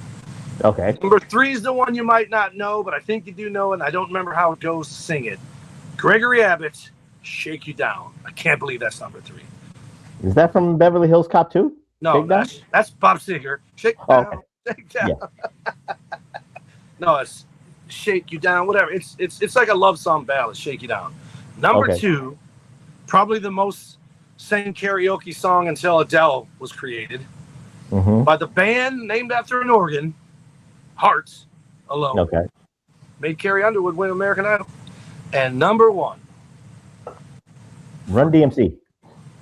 Okay. Number 3 is the one you might not know, but I think you do know, and I don't remember how it goes to sing it. Gregory Abbott, "Shake You Down." I can't believe that's number 3. Is that from Beverly Hills Cop 2? No, that's Bob Seger. "Shake You Down, Shake Down." Yeah. No, it's "Shake You Down," whatever. It's like a love song ballad, "Shake You Down." Number 2, probably the most sang karaoke song until Adele was created, by the band named after an organ, Hearts, "Alone." Okay. Made Carrie Underwood win American Idol. And number 1, Run DMC.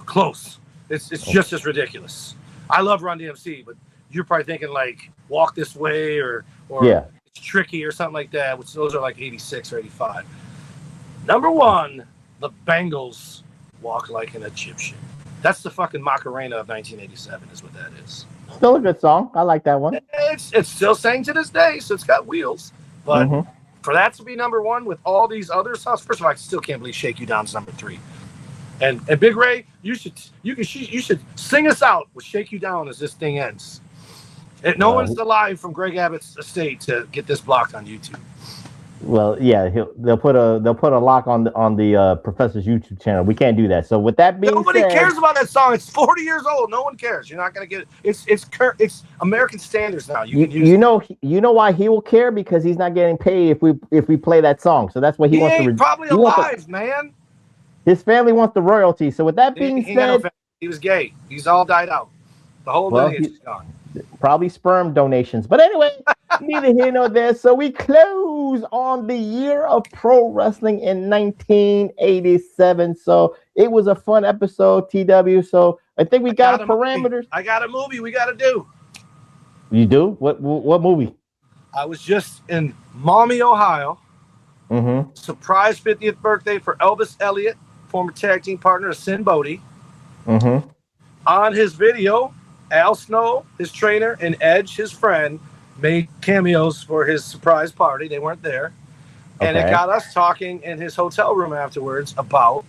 close. It's just as ridiculous. I love Run DMC, but you're probably thinking like "Walk This Way" or Yeah. "It's Tricky" or something like that, which those are like '86 or '85. Number 1, the Bangles, "Walk Like an Egyptian." That's the fucking Macarena of 1987 is what that is. Still a good song. I like that one. It's still sang to this day, so it's got wheels. But for that to be number 1 with all these other songs, first of all, I still can't believe "Shake You Down's number 3. And Big Ray, you should sing us out with "Shake You Down" as this thing ends. And no one's alive from Greg Abbott's estate to get this blocked on YouTube. Well, yeah, they'll put a lock on the Professor's YouTube channel. We can't do that. So with that being Nobody said, cares about that song. It's 40 years old. No one cares. You're not gonna get it. It's American standards now. You know why he will care, because he's not getting paid if we play that song. So that's why he wants to. Probably alive, man. His family wants the royalty. So with that being said, he was gay. He's all died out. The whole lineage is gone. Probably sperm donations. But anyway, neither here nor there. So we close on the year of pro wrestling in 1987. So it was a fun episode, TW. So I think we got parameters. I got a movie we got to do. You do? What movie? I was just in Maumee, Ohio. Surprise 50th birthday for Elvis Elliott, former tag team partner of Sin Bodie. On his video, Al Snow, his trainer, and Edge, his friend, made cameos for his surprise party. They weren't there. And it got us talking in his hotel room afterwards about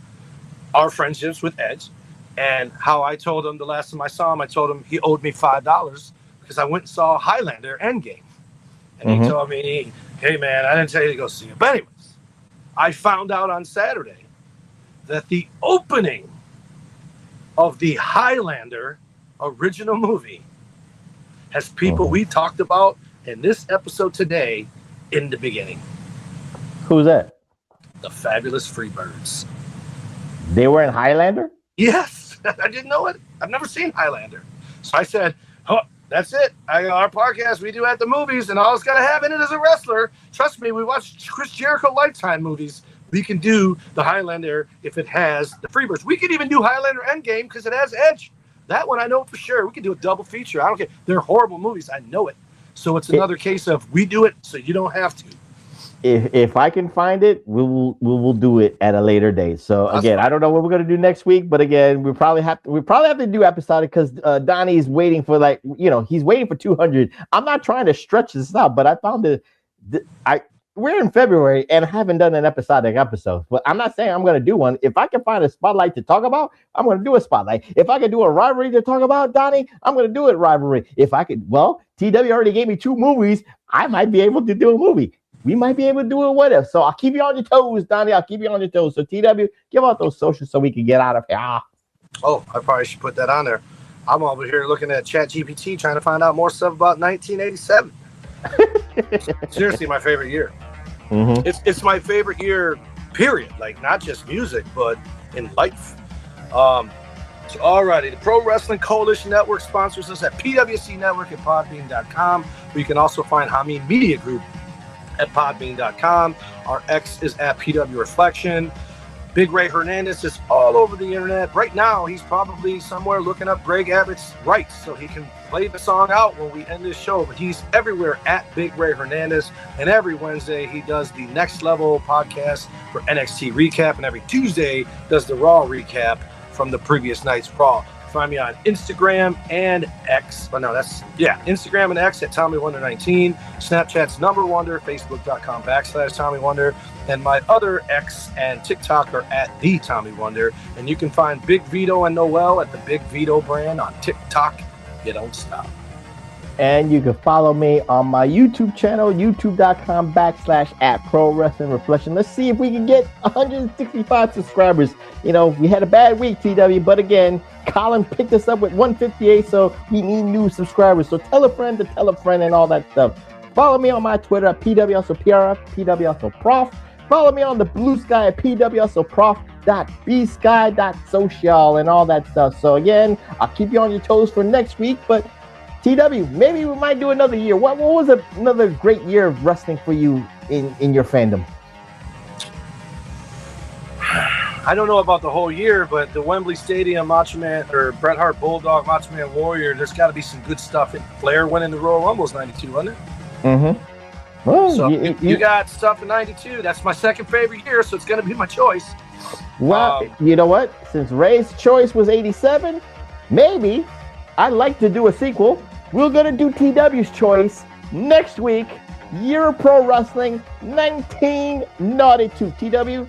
our friendships with Edge and how I told him the last time I saw him, I told him he owed me $5 because I went and saw Highlander Endgame. And he told me, "Hey, man, I didn't tell you to go see it." But anyways, I found out on Saturday that the opening of the Highlander original movie has people we talked about in this episode today in the beginning. Who's that? The Fabulous Freebirds. They were in Highlander? Yes. I didn't know it. I've never seen Highlander. So I said, "Oh, that's it. Our podcast we do at the movies, and all it's got to have in it is a wrestler. Trust me, we watch Chris Jericho Lifetime movies. We can do the Highlander if it has the Freebirds. We could even do Highlander Endgame because it has Edge. That one I know for sure. We could do a double feature. I don't care. They're horrible movies. I know it. So it's another case of we do it so you don't have to. If I can find it, we will do it at a later date. So again, I don't know what we're gonna do next week, but again, we probably have to do episodic because Donnie's waiting for he's waiting for 200. I'm not trying to stretch this out, but I found we're in February and I haven't done an episodic episode. But I'm not saying I'm going to do one. If I can find a spotlight to talk about, I'm going to do a spotlight. If I can do a rivalry to talk about, Donnie, I'm going to do it rivalry. If I could, well, TW already gave me 2 movies. I might be able to do a movie. We might be able to do a what if. So I'll keep you on your toes, Donnie. I'll keep you on your toes. So TW, give out those socials so we can get out of here. Oh, I probably should put that on there. I'm over here looking at ChatGPT trying to find out more stuff about 1987. Seriously, my favorite year. Mm-hmm. It's my favorite year, period. Like, not just music, but in life. So, alrighty, the Pro Wrestling Coalition Network sponsors us at PWC Network at Podbean.com, where you can also find Hameen Media Group at Podbean.com. Our X is at PWR Reflection. Big Ray Hernandez is all over the internet. Right now, he's probably somewhere looking up Greg Abbott's rights so he can play the song out when we end this show. But he's everywhere at Big Ray Hernandez. And every Wednesday, he does the Next Level podcast for NXT Recap. And every Tuesday, does the Raw Recap from the previous night's Raw. Find me on Instagram and X. Oh, no, Instagram and X at TommyWonder19. Snapchat's Number Wonder. Facebook.com/Tommy Wonder. And my other X and TikTok are at the Tommy Wonder. And you can find Big Vito and Noel at the Big Vito brand on TikTok. You don't stop. And you can follow me on my YouTube channel, youtube.com/@Pro Wrasslin Reflection. Let's see if we can get 165 subscribers. You know, we had a bad week, TW, but again, Colin picked us up with 158, so we need new subscribers. So tell a friend to tell a friend and all that stuff. Follow me on my Twitter at PWSOPRF, PWSOProf. Follow me on the Blue Sky at PWSOProf.bsky.social and all that stuff. So again, I'll keep you on your toes for next week, but TW, maybe we might do another year. What was another great year of wrestling for you in your fandom? I don't know about the whole year, but the Wembley Stadium Macho Man or Bret Hart Bulldog Macho Man Warrior, there's got to be some good stuff. Flair winning the Royal Rumble was 92, wasn't it? Mm-hmm. Well, so you got stuff in 92. That's my second favorite year, so it's going to be my choice. Well, you know what? Since Ray's choice was 87, maybe I'd like to do a sequel. We're going to do TW's choice next week. Year of Pro Wrestling 1992. TW,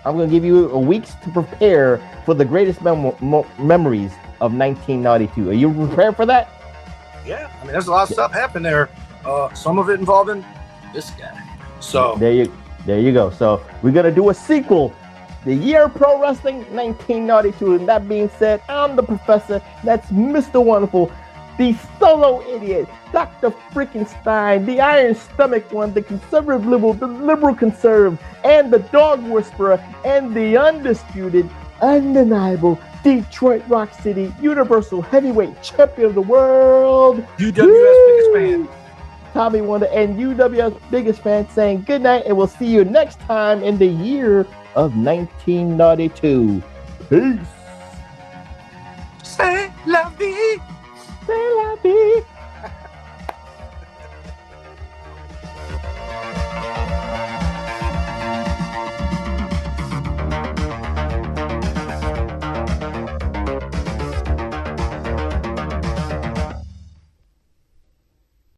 I'm going to give you a week to prepare for the greatest memories of 1992. Are you prepared for that? Yeah. I mean, there's a lot of stuff happening there. Some of it involving this guy. So there you go. So we're going to do a sequel. The Year of Pro Wrestling 1992. And that being said, I'm the professor. That's Mr. Wonderful. The solo idiot, Dr. Freaking Stein, the Iron Stomach one, the conservative liberal, the liberal conserve, and the dog whisperer, and the undisputed, undeniable Detroit Rock City Universal Heavyweight Champion of the world, UWS biggest fan, Tommy Wonder, and UWS biggest fan, saying good night, and we'll see you next time in the year of 1992. Peace. C'est la vie. C'est la vie.